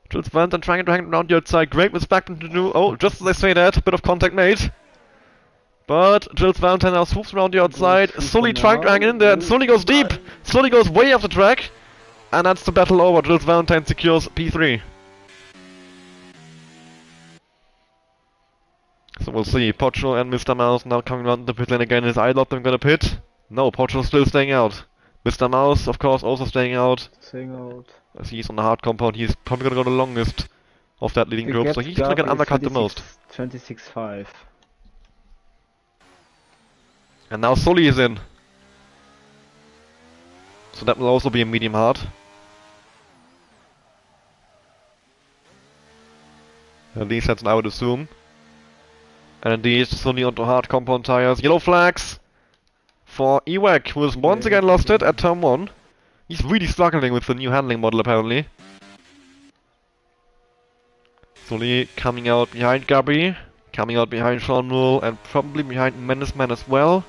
Jules Valentine trying to hang around the outside. Great with Spackman to do. Oh, just as I say that, bit of contact made. But Jules Valentine now swoops around the outside. Sully trying to hang in there, and Sully goes deep. Sully goes way off the track. And that's the battle over. Jules Valentine secures P3. So we'll see. Pocho and Mr. Mouse now coming around the pit lane again. Is either of them gonna pit? No, Pocho's still staying out. Mr. Mouse, of course, also staying out. Staying out. As he's on the hard compound, he's probably gonna go the longest of that leading The group, gap so to he's gonna get Gabi is undercut the most. 26.5. And now Sully is in. So that will also be a medium hard. At least that's what I would assume. And indeed, Sully onto hard compound tires. Yellow flags for Ewek, who has once again lost it at turn 1. He's really struggling with the new handling model apparently. Sully coming out behind Gabi, coming out behind Sean Mull, and probably behind Menace Man as well.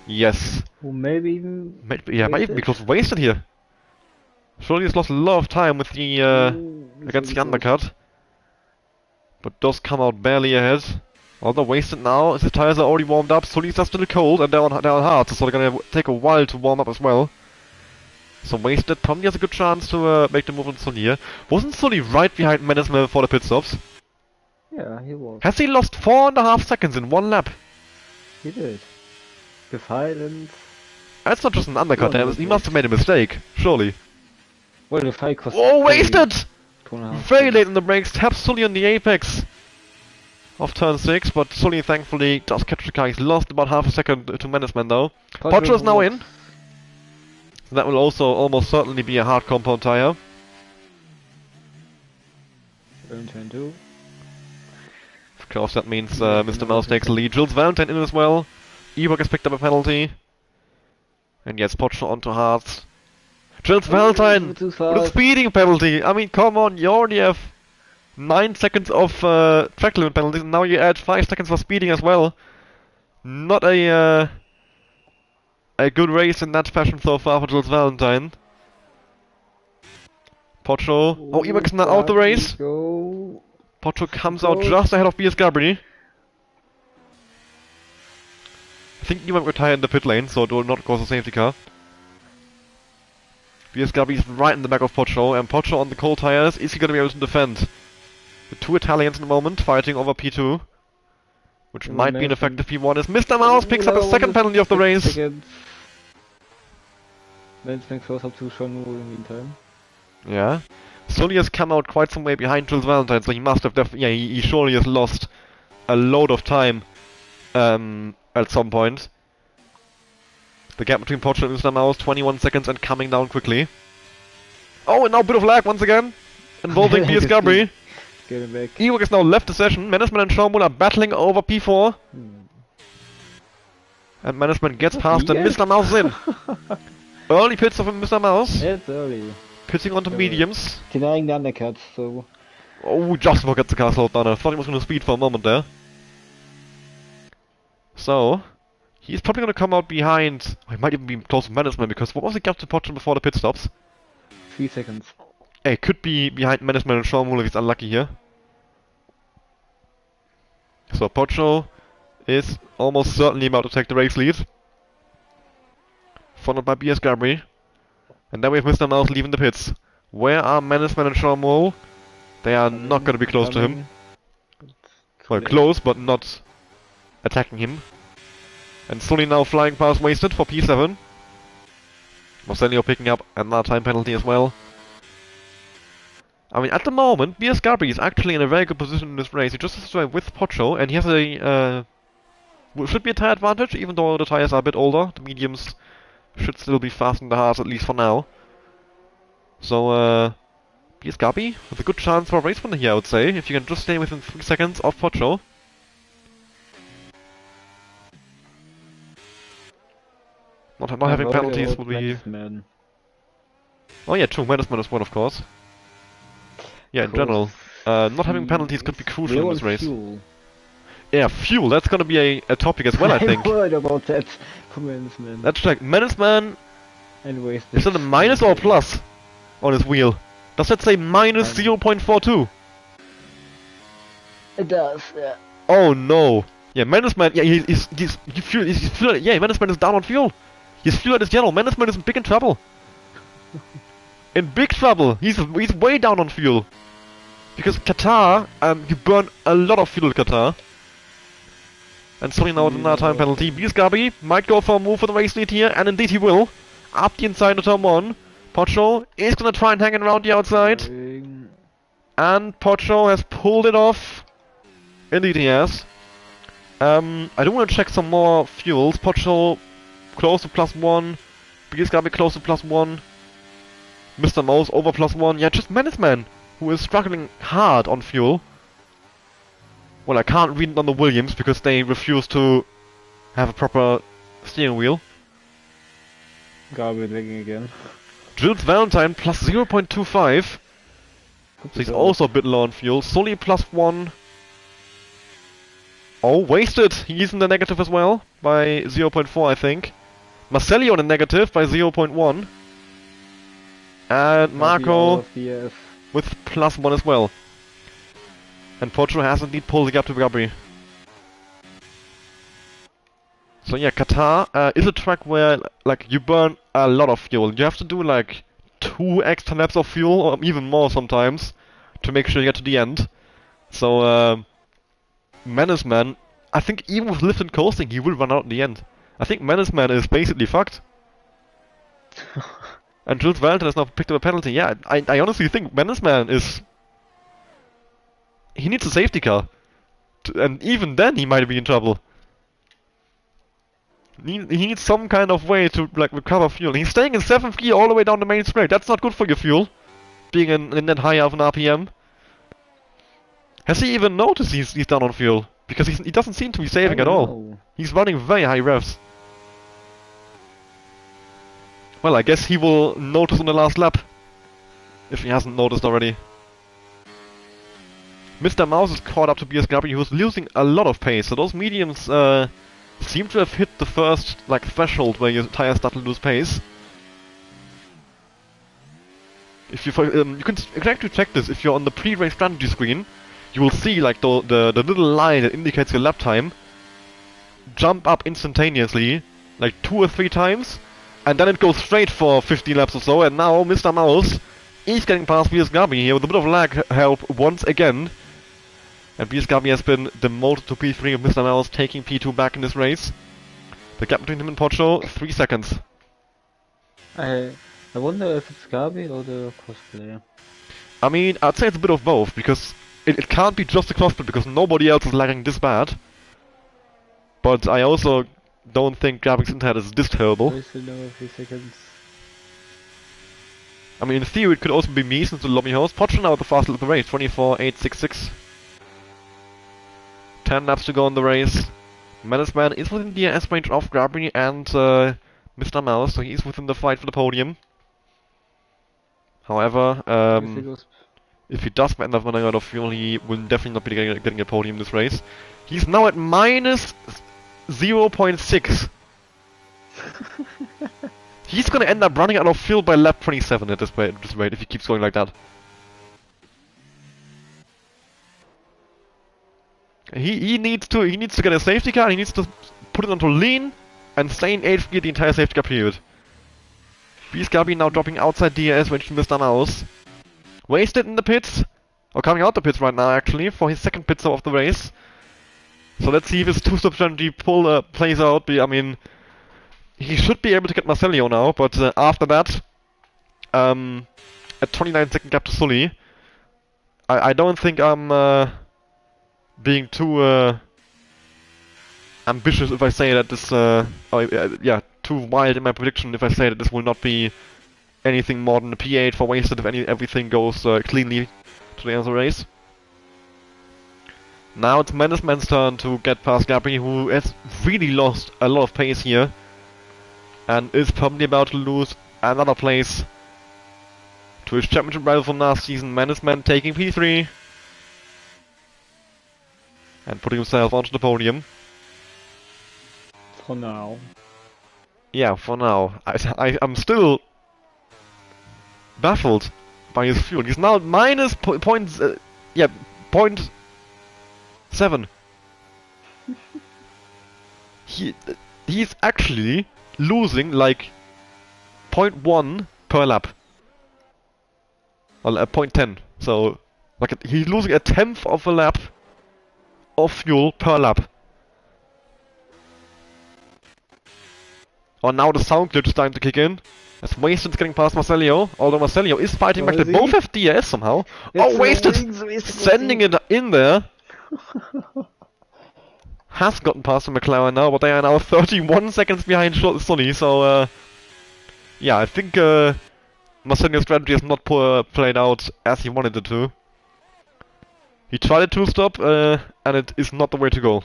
Yes. Or maybe even... Might even be close to wasted here. Surely he's lost a lot of time with the, against the undercut. But does come out barely ahead. Although wasted now, his tires are already warmed up, Sully's are still cold, and they're on hard, so they're gonna take a while to warm up as well. So wasted probably has a good chance to make the move on Sully here. Wasn't Sully right behind Menace Man before the pit stops? Yeah, he was. Has he lost 4.5 seconds in one lap? He did. Gefeilt and... That's not just an undercut, he must have made a mistake, surely. Well, the fight cost... Oh, wasted! 2.5 Very late in the brakes, taps Sully on the apex of turn 6, but Sully thankfully does catch the car. He's lost about half a second to Menace Man though. Pocho is now in. So that will also almost certainly be a hard compound tire. Turn 2. Of course that means Mr. Mouse takes the lead. Jules Valentine in as well. Ewok has picked up a penalty. And gets Pocho onto hards. Jules Valentine with a speeding penalty. I mean, come on, you already have 9 seconds of track limit penalties, and now you add 5 seconds for speeding as well. Not a good race in that fashion so far for Jules Valentine. Pocho. Oh, Ewok is now out the race. Pocho comes out just ahead of BS Gabri. I think Ewok retired in the pit lane, so it will not cause a safety car. BS Gabri is right in the back of Pocho, and Pocho on the cold tires. Is he going to be able to defend? The two Italians in the moment fighting over P2, which might be an effective P1 as Mr. Mouse picks up a second penalty of the race. Menace close up to Sean Mull in the meantime. Yeah. Sully has come out quite some way behind Jules Valentine, so he must have definitely... Yeah, he surely has lost a load of time at some point. The gap between Pocho and Mr. Mouse, 21 seconds and coming down quickly. Oh, and now a bit of lag once again, involving BS Gabri. Ewok is now left the session. Menace Man and Shawmul are battling over P4. And Menace Man gets past and Mr. Mouse is in. Early pits of Mr. Mouse. It's early. Pitting onto mediums. Denying the undercut, so... Oh, just about gets the car slowed down. I thought he was going to speed for a moment there. So, he's probably going to come out behind... Oh, he might even be close to Menace Man, because what was the gap to Pocho before the pit stops? 3 seconds. Hey, could be behind Menace Man and Shawmul if he's unlucky here. So Pocho is almost certainly about to take the race lead. Followed by BS Gabri. And then we have Mr. Mouse leaving the pits. Where are Menace Man and Shawmul? They are not going to be close to him. Well, close, but not attacking him. And Sully now flying past Wasted for P7. Marcelio picking up another time penalty as well. I mean, at the moment, BS Gabri is actually in a very good position in this race. He just has to drive with Pocho, and he has a... should be a tire advantage, even though the tires are a bit older. The mediums should still be fast in the hards, at least for now. So, BS Gabri with a good chance for a race winner here, I would say, if you can just stay within 3 seconds of Pocho. Not having penalties would be... Oh yeah, true, Menace Man as well, of course. Yeah, in general. Not having penalties could be crucial in this race. Fuel. Yeah, fuel, that's gonna be a topic as well, I think. I'm worried about that for Menace Man. Let's check. Menace Man, Anyways, is it a minus or a plus on his wheel? Does that say minus 0.42? It does, yeah. Oh no. Yeah, Menace Man, yeah, he's fuel, yeah, Menace Man is down on fuel. His fuel is yellow. Menace Man is in big trouble. In big trouble. He's way down on fuel. Because Qatar, you burn a lot of fuel, Qatar. And sorry now with another time penalty. Beast Gabi might go for a move for the race lead here, and indeed he will. Up the inside of turn 1. Pocho is gonna try and hang it around the outside. And Pocho has pulled it off. Indeed he has. I do want to check some more fuels. Pocho close to +1. Beast Gabi close to +1. Mr. Mouse over +1. Yeah, just Menace Man, who is struggling hard on fuel. Well, I can't read it on the Williams because they refuse to have a proper steering wheel. Garbage lagging again. Jules Valentine plus 0.25. So he's also a bit low on fuel. Sully +1. Oh, wasted! He's in the negative as well by 0.4, I think. Marcelli on the negative by 0.1. And Marco with +1 as well. And Pocho has indeed pulled the gap to Gabri. So yeah, Qatar is a track where like you burn a lot of fuel. You have to do like 2 extra laps of fuel, or even more sometimes, to make sure you get to the end. So Menace Man, I think even with lift and coasting, he will run out in the end. I think Menace Man is basically fucked. And Jules Valentine has now picked up a penalty. Yeah, I honestly think Menace Man is... He needs a safety car. And even then he might be in trouble. He needs some kind of way to like recover fuel. He's staying in 7th gear all the way down the main straight. That's not good for your fuel. Being in that high of an RPM. Has he even noticed he's down on fuel? Because he doesn't seem to be saving at all. He's running very high revs. Well, I guess he will notice on the last lap. If he hasn't noticed already. Mr. Mouse is caught up to BS Gabi, who's losing a lot of pace. So those mediums seem to have hit the first like threshold where your tires start to lose pace. If you can actually check this if you're on the pre-race strategy screen, you will see like the little line that indicates your lap time jump up instantaneously, like 2 or 3 times, and then it goes straight for 50 laps or so. And now Mr. Mouse is getting past BS Gabi here with a bit of lag help once again. And BS Gabi has been demoted to P3 with Mr. Mouse taking P2 back in this race. The gap between him and Pocho, 3 seconds. I wonder if it's Gabi or the cosplayer. I mean, I'd say it's a bit of both, because it can't be just the cosplayer, because nobody else is lagging this bad. But I also don't think Gabi's internet is this terrible. 3 seconds. I mean, in theory it could also be me since the lobby host. Pocho now with the fastest of the race, 24.866. 10 laps to go in the race. Menace Man is within the S range of Gabi and Mr. Mouse, so he's within the fight for the podium. However, if he does end up running out of fuel, he will definitely not be getting a podium in this race. He's now at minus 0.6. He's gonna end up running out of fuel by lap 27 at this rate if he keeps going like that. He needs to get a safety car, he needs to put it onto lean and stay in 8th gear the entire safety car period. BS Gabi now dropping outside DRS range to Mr. Mouse. Wasted in the pits, or coming out the pits right now actually, for his second pit stop of the race. So let's see if his 2-stop strategy plays out. I mean, he should be able to get Marcelio now, but after that, at 29-second gap to Sully, I don't think I'm being too ambitious if I say that this, yeah, too wild in my prediction if I say that this will not be anything more than a P8 for Wasted if everything goes cleanly to the end of the race. Now it's Menace Man's turn to get past Gabi, who has really lost a lot of pace here and is probably about to lose another place to his championship rival from last season. Menace Man taking P3 and putting himself onto the podium. For now. Yeah, for now. I'm still baffled by his fuel. He's now at minus yeah, 0.7. He's actually losing like 0.1 per lap. Well, 0.10. So Like, he's losing a tenth of a lap of fuel per lap. Oh, now the sound glitch is starting to kick in. As Wasted is getting past Marcelio, although Marcelio is fighting back. They both have DRS somehow. It's oh, Wasted! Sending it in there. Has gotten past the McLaren now, but they are now 31 seconds behind Sully, so yeah, I think Marcelio's strategy has not played out as he wanted it to. He tried a two-stop, and it is not the way to go.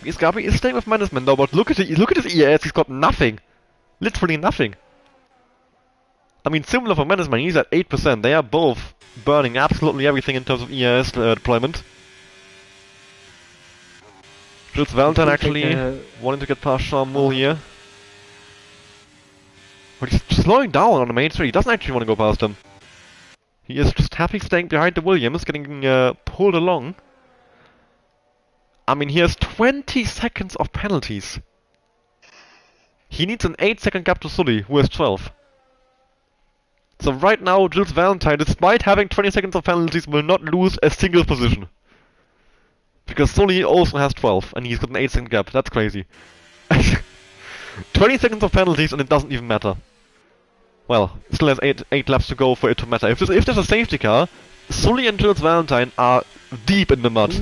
Gabi is staying with management though, but look at his ES, he's got nothing. Literally nothing. I mean, similar for management, he's at 8%. They are both burning absolutely everything in terms of ES deployment. Jules Valentine actually wanting to get past Sean Mull here. But he's slowing down on the main street, he doesn't actually want to go past him. He is just happy staying behind the Williams, getting pulled along. I mean, he has 20 seconds of penalties. He needs an 8-second gap to Sully, who has 12. So right now, Jules Valentine, despite having 20 seconds of penalties, will not lose a single position. Because Sully also has 12, and he's got an 8-second gap. That's crazy. 20 seconds of penalties, and it doesn't even matter. Well, still has 8 laps to go for it to matter. If there's a safety car, Sully and Jules Valentine are deep in the mud.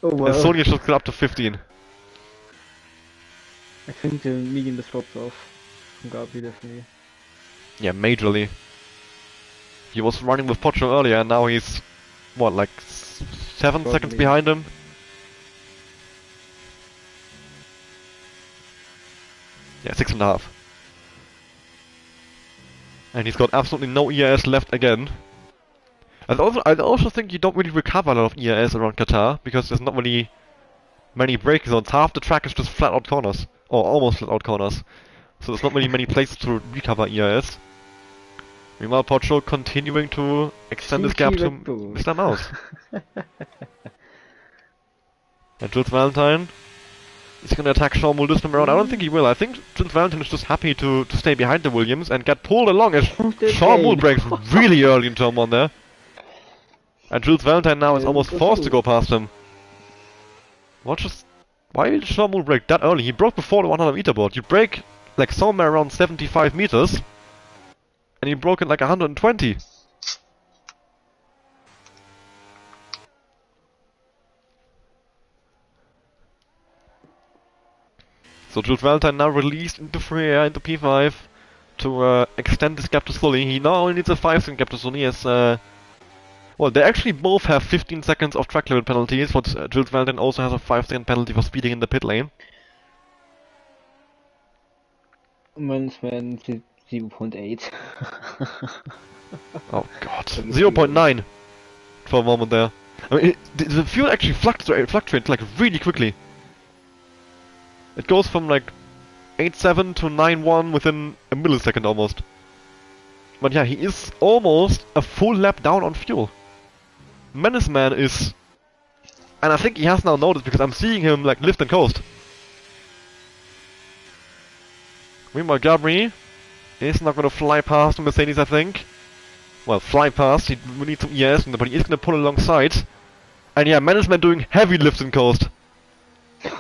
Oh wow. And Sully should get up to 15. I think the medium just dropped off from Gabi, definitely. Yeah, majorly. He was running with Pocho earlier, and now he's, what, like 7 seconds behind him? Yeah, 6.5. And he's got absolutely no ERS left again. I also think you don't really recover a lot of ERS around Qatar, because there's not really many braking zones. Half the track is just flat out corners, or almost flat out corners. So there's not really many places to recover ERS. Meanwhile, Pocho continuing to extend his gap to Mr. Mouse. And Jules Valentine is going to attack Sean Mull this time around. I don't think he will. I think Jules Valentine is just happy to stay behind the Williams and get pulled along as Sean Mull breaks really early in turn 1 there. And Jules Valentine now is almost forced to go past him. Why did Sean Mull break that early? He broke before the 100 meter board. You break like somewhere around 75 meters. And he broke it like 120. So Jules Valentine now released into free air, into P5, to extend his gap to Sully. He now only needs a 5-second gap to Sully as, well, they actually both have 15 seconds of track limit penalties, but Jules Valentine also has a 5-second penalty for speeding in the pit lane. Management 0.8. Oh god. 0.9 for a moment there. I mean, the fuel actually fluctuates like really quickly. It goes from like 8.7 to 9.1 within a millisecond almost. But yeah, he is almost a full lap down on fuel. Menace Man is... And I think he has now noticed because I'm seeing him like lift and coast. Meanwhile, Gabri is not going to fly past the Mercedes, I think. Well, fly past, he will need some ES, but he is going to pull alongside. And yeah, Management doing heavy lift and coast.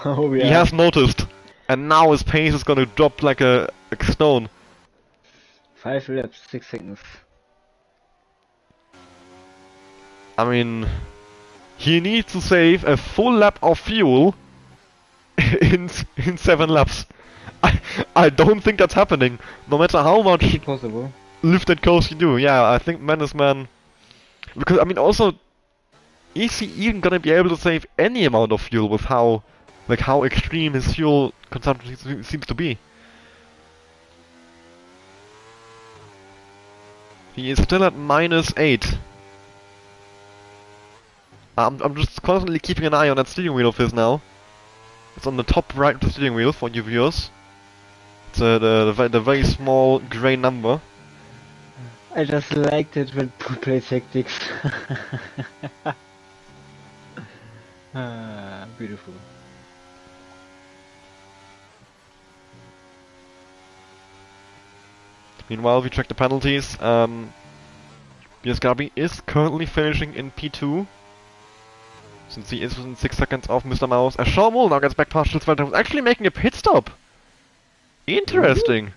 Oh yeah. He has noticed. And now his pace is going to drop like a stone. 5 laps, 6 seconds. I mean... He needs to save a full lap of fuel in 7 laps. I don't think that's happening, no matter how much possible lift and coast you do. Yeah, I think Menace Man... Because, I mean, also... Is he even gonna be able to save any amount of fuel with how... Like, how extreme his fuel consumption seems to be? He is still at -8. I'm just constantly keeping an eye on that steering wheel of his now. It's on the top right of the steering wheel for you viewers. It's the very small grey number. I just liked it when Poo play tactics. Beautiful. Meanwhile, we check the penalties. Biasgabi is currently finishing in P2. Since he is within 6 seconds of Mr. Mouse. As Sean Mull now gets back past Schultzwelter, who's actually making a pit stop. Interesting.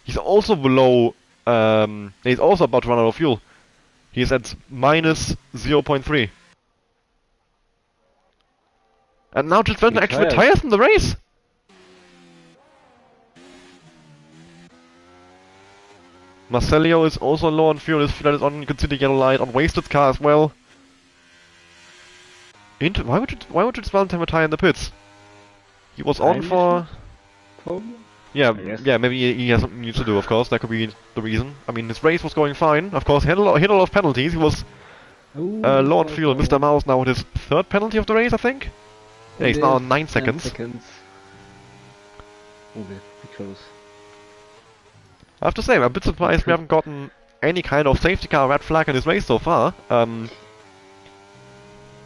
He's also below, he's also about to run out of fuel. He's at minus 0.3. And now Schultzwelter actually retires from the race. Marcelio is also low on fuel, his fuel light is on, you can see the yellow light on Wasted's car as well. Why would Schultzwelter retire in the pits? He was on for... Probably? Yeah, maybe he has something new to do, of course, that could be the reason. I mean, his race was going fine, of course, he hit a lot of penalties, he was low on fuel. Mr. Mouse now with his third penalty of the race, I think? Yeah, he's now on 9 seconds. Okay, pretty close. I have to say, I'm a bit surprised we haven't gotten any kind of safety car red flag in this race so far.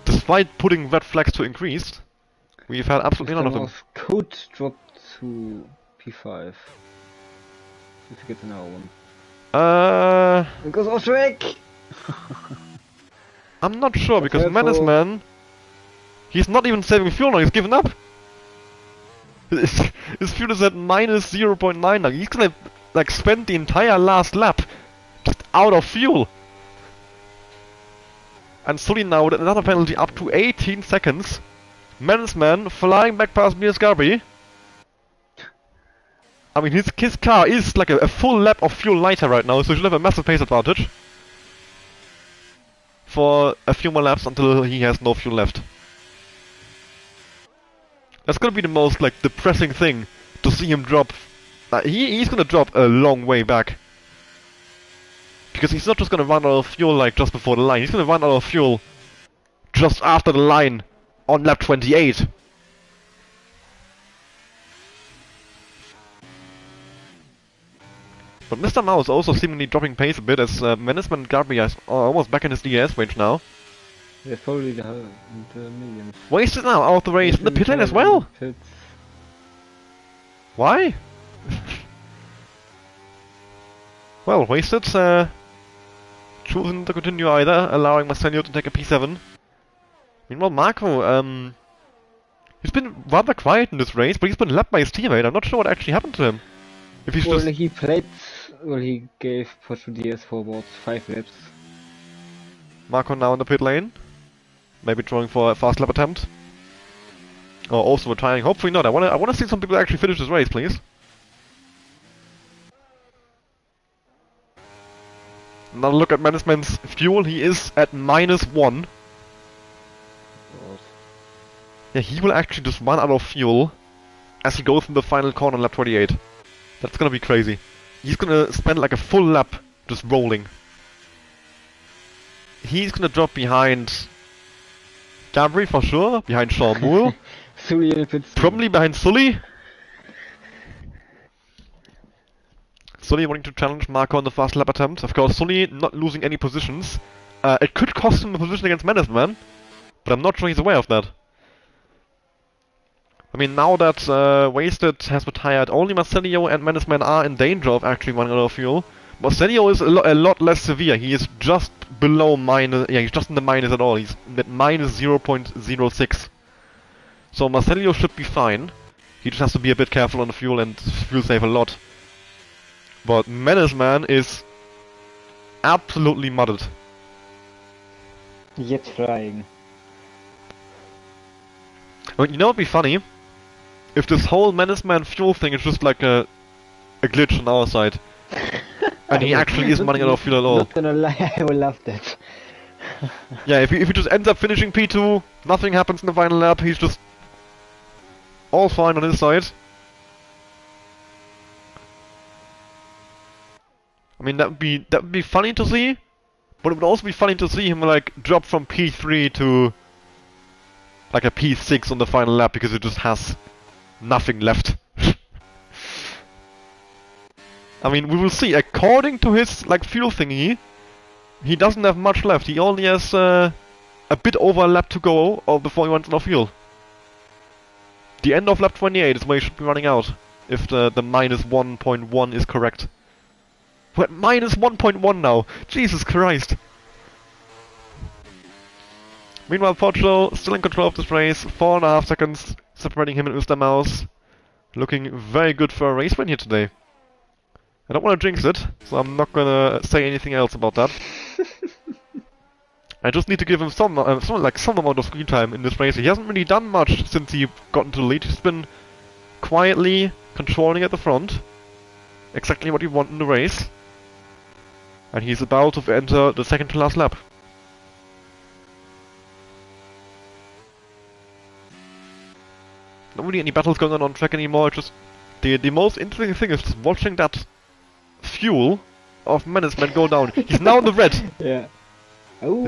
Despite putting red flags to increased, we've had absolutely none of them. Could drop to P5 if he gets another one. It goes off track! I'm not sure, because Menace Man, he's not even saving fuel now, he's given up! His fuel is at minus 0.9 now, he's gonna like spend the entire last lap just out of fuel! And Sully now with another penalty up to 18 seconds. Menace Man flying back past Biasgabi. I mean, his car is like a full lap of fuel lighter right now, so he should have a massive pace advantage. For a few more laps until he has no fuel left. That's gonna be the most, like, depressing thing to see him drop. He's gonna drop a long way back. Because he's not just gonna run out of fuel, like, just before the line. He's gonna run out of fuel just after the line on lap 28. But Mr. Mouse also seemingly dropping pace a bit as Menace Man and Gabriel is almost back in his DRS range now. Yeah, probably the millions. Wasted now out of the race in the pit lane as well! Why? Well, Wasted choosing to continue either, allowing Marcelio to take a P7. Meanwhile, Marco, he's been rather quiet in this race, but he's been lapped by his teammate. I'm not sure what actually happened to him. If he's just... he gave Porsche DS for about 5 laps. Marco now in the pit lane. Maybe trying for a fast lap attempt. Or also retiring. Hopefully not. I wanna see some people actually finish this race, please. Now look at Menace Man's fuel. He is at -1. God. Yeah, he will actually just run out of fuel as he goes in the final corner on lap 28. That's gonna be crazy. He's gonna spend like a full lap just rolling. He's gonna drop behind Gabri for sure, behind Sean Moore, probably behind Sully. Sully wanting to challenge Marco on the fast lap attempt. Of course, Sully not losing any positions. It could cost him a position against Menace Man, but I'm not sure he's aware of that. I mean, now that Wasted has retired, only Marcelio and Menace Man are in danger of actually running out of fuel. Marcelio is a lot less severe. He is just below minus... Yeah, he's just in the minus at all. He's at minus 0.06. So Marcelio should be fine. He just has to be a bit careful on the fuel and fuel save a lot. But Menace Man is absolutely muddled. Yet flying. I mean, you know what'd be funny? If this whole Menace Man fuel thing is just like a glitch on our side. And he actually isn't running out of fuel at all. Not gonna lie, I will love that. Yeah, if he just ends up finishing P2, nothing happens in the final lap, he's just all fine on his side. I mean, that would be funny to see, but it would also be funny to see him like drop from P3 to like a P6 on the final lap because it just has nothing left. I mean, we will see. According to his like fuel thingy, he doesn't have much left. He only has a bit over a lap to go before he runs out of fuel. The end of lap 28 is where he should be running out, if the minus 1.1 is correct. We're at minus 1.1 now. Jesus Christ. Meanwhile, Portugal still in control of this race. 4.5 seconds separating him and Mr. Mouse. Looking very good for a race win here today. I don't want to jinx it, so I'm not gonna say anything else about that. I just need to give him some amount of screen time in this race. He hasn't really done much since he got into the lead. He's been quietly controlling at the front. Exactly what you want in the race. And he's about to enter the second to last lap. Not really any battles going on track anymore. Just the most interesting thing is just watching that fuel of Menace Man go down. He's now in the red. Yeah. Oh.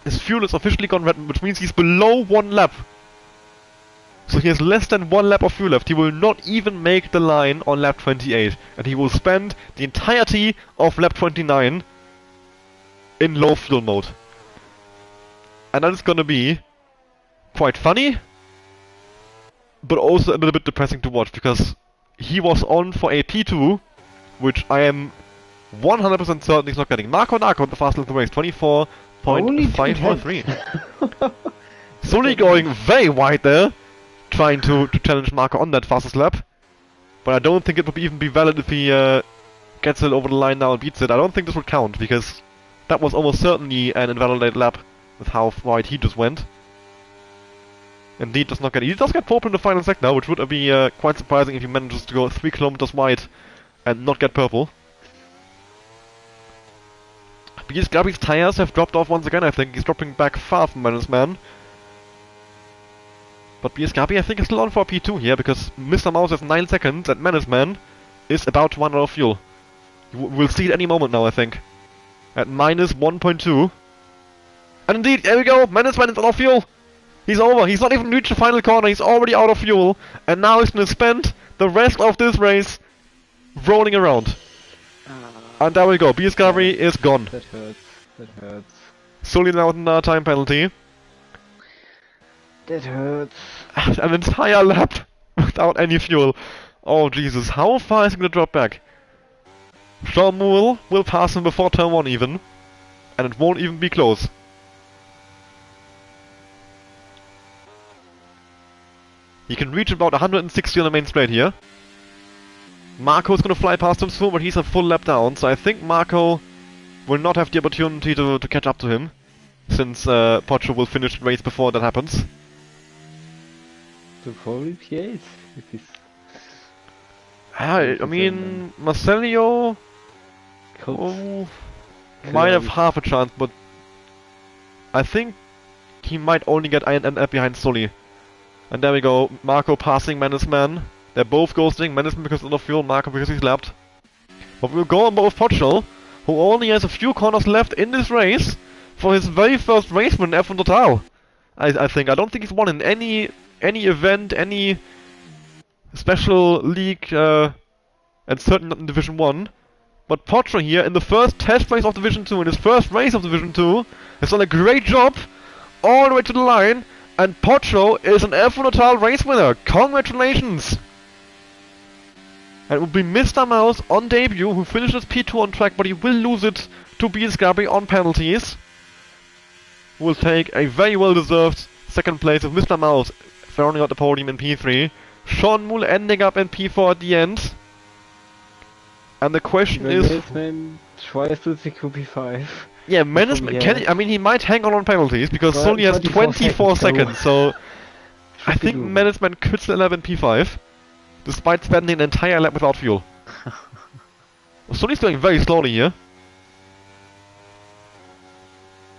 His fuel is officially gone red, which means he's below 1 lap. So he has less than 1 lap of fuel left. He will not even make the line on lap 28. And he will spend the entirety of lap 29 in low fuel mode. And that is gonna be quite funny, but also a little bit depressing to watch, because he was on for a P2, which I am 100% certain he's not getting. Marco Narco, the fastest in the race, 24.543. Sully going very wide there, trying to challenge Marco on that fastest lap. But I don't think it would even be valid if he gets it over the line now and beats it. I don't think this would count, because that was almost certainly an invalidated lap with how wide he just went. Indeed does not get... He does get purple in the final sec now, which would be quite surprising if he manages to go 3 kilometers wide and not get purple. Because Gabi's tires have dropped off once again, I think. He's dropping back far from Menace Man. But BS Gabi, I think, is still on for a P2 here, because Mr. Mouse has 9 seconds and Menace Man is about to run out of fuel. We'll see it any moment now, I think. At minus 1.2. And indeed, there we go! Menace Man is out of fuel! He's over. He's not even reached the final corner. He's already out of fuel. And now he's going to spend the rest of this race rolling around. And there we go. BS Gabri is gone. That hurts. That hurts. Sully now with another time penalty. That hurts. An entire lap without any fuel. Oh, Jesus. How far is he going to drop back? Sean Moore will pass him before turn 1 even. And it won't even be close. He can reach about 160 on the main straight here. Marco's gonna fly past him soon, but he's a full lap down, so I think Marco will not have the opportunity to catch up to him, since Pocho will finish the race before that happens. So probably P8 if he's... I mean, Marcelio might have half a chance, but I think he might only get an lap behind Sully. And there we go, Marco passing Menace Man. They're both ghosting, Menace Man because of fuel, Marco because he's lapped. But we'll go on both Pochel, who only has a few corners left in this race for his very first race win in F1 Total. I think. I don't think he's won in any event, any special league, and certainly not in Division 1. But Pochel here, in the first test race of Division 2, in his first race of Division 2, has done a great job all the way to the line. And Pocho is an F1 Total race winner. Congratulations! And it will be Mr. Mouse on debut, who finishes P2 on track, but he will lose it to BS Gabri on penalties. Will take a very well-deserved second place with Mr. Mouse rounding out the podium in P3. Sean Moole ending up in P4 at the end. And the question is... Menaceman tries to secure P5. Yeah, Menace Man, I mean, he might hang on penalties, because Sully has 24 seconds, so... I think Menace Man could still have in P5, despite spending an entire lap without fuel. Sully's going very slowly here.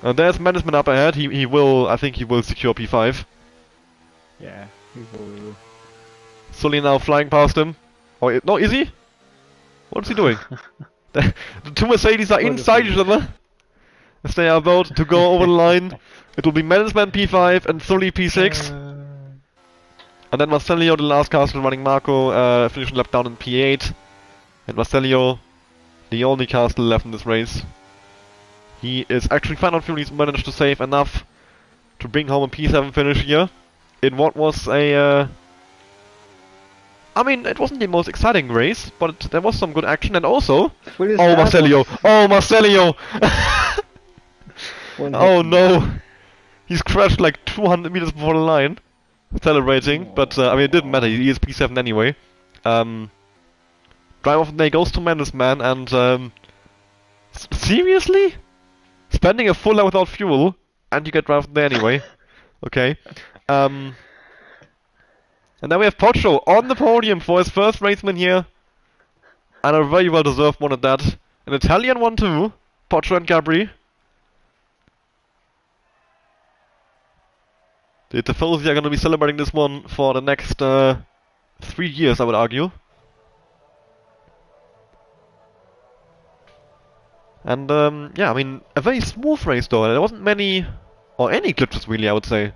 And there's Menace Man up ahead, he will, I think he will secure P5. Yeah, he will. Sully now flying past him. Oh, no, is he? What's he doing? The two Mercedes are inside each other. As they are about to go over the line. It will be Menace Man P5 and Sully P6. And then Marcelio, the last castle running Marco, finishing lap down in P8. And Marcelio, the only castle left in this race. He is actually fine on fuel, he's managed to save enough to bring home a P7 finish here. In what was a I mean, it wasn't the most exciting race, but there was some good action, and also... With his Oh, start Marcelio! of Oh, Marcelio! one Oh second. no! He's crashed like 200 meters before the line, celebrating, but I mean, it didn't matter, he is P7 anyway. Drive of the day goes to Mendes, man, and seriously? Spending a full lap without fuel, and you get drive of the day anyway. Okay. And then we have Pocho on the podium for his first race win here. And a very well deserved one at that. An Italian one too. Pocho and Gabri. The Tifosi are going to be celebrating this one for the next 3 years, I would argue. And yeah, I mean, a very smooth race though. There wasn't many, or any glitches really, I would say.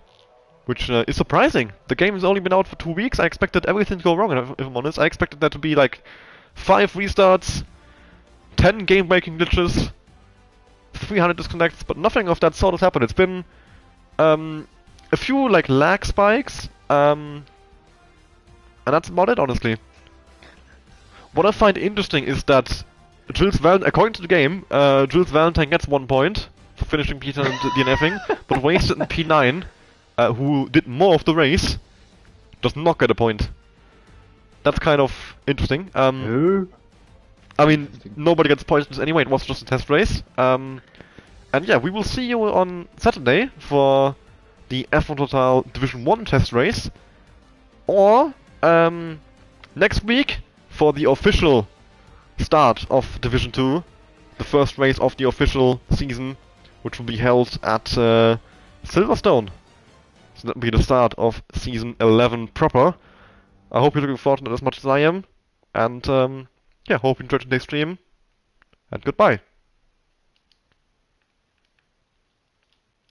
Which is surprising. The game has only been out for 2 weeks. I expected everything to go wrong, if I'm honest. I expected there to be like 5 restarts, 10 game-breaking glitches, 300 disconnects, but nothing of that sort has happened. It's been a few like lag spikes, and that's about it, honestly. What I find interesting is that according to the game, Jules Valentine gets 1 point for finishing P10 and DNFing, but Wasted in P9, who did more of the race, does not get a point. That's kind of interesting. I mean, nobody gets points anyway, it was just a test race. And yeah, we will see you on Saturday for the F1 Total Division 1 test race. Or next week for the official start of Division 2. The first race of the official season, which will be held at Silverstone. So that will be the start of Season 11 proper. I hope you're looking forward to it as much as I am. And yeah, hope you enjoyed today's stream. And goodbye.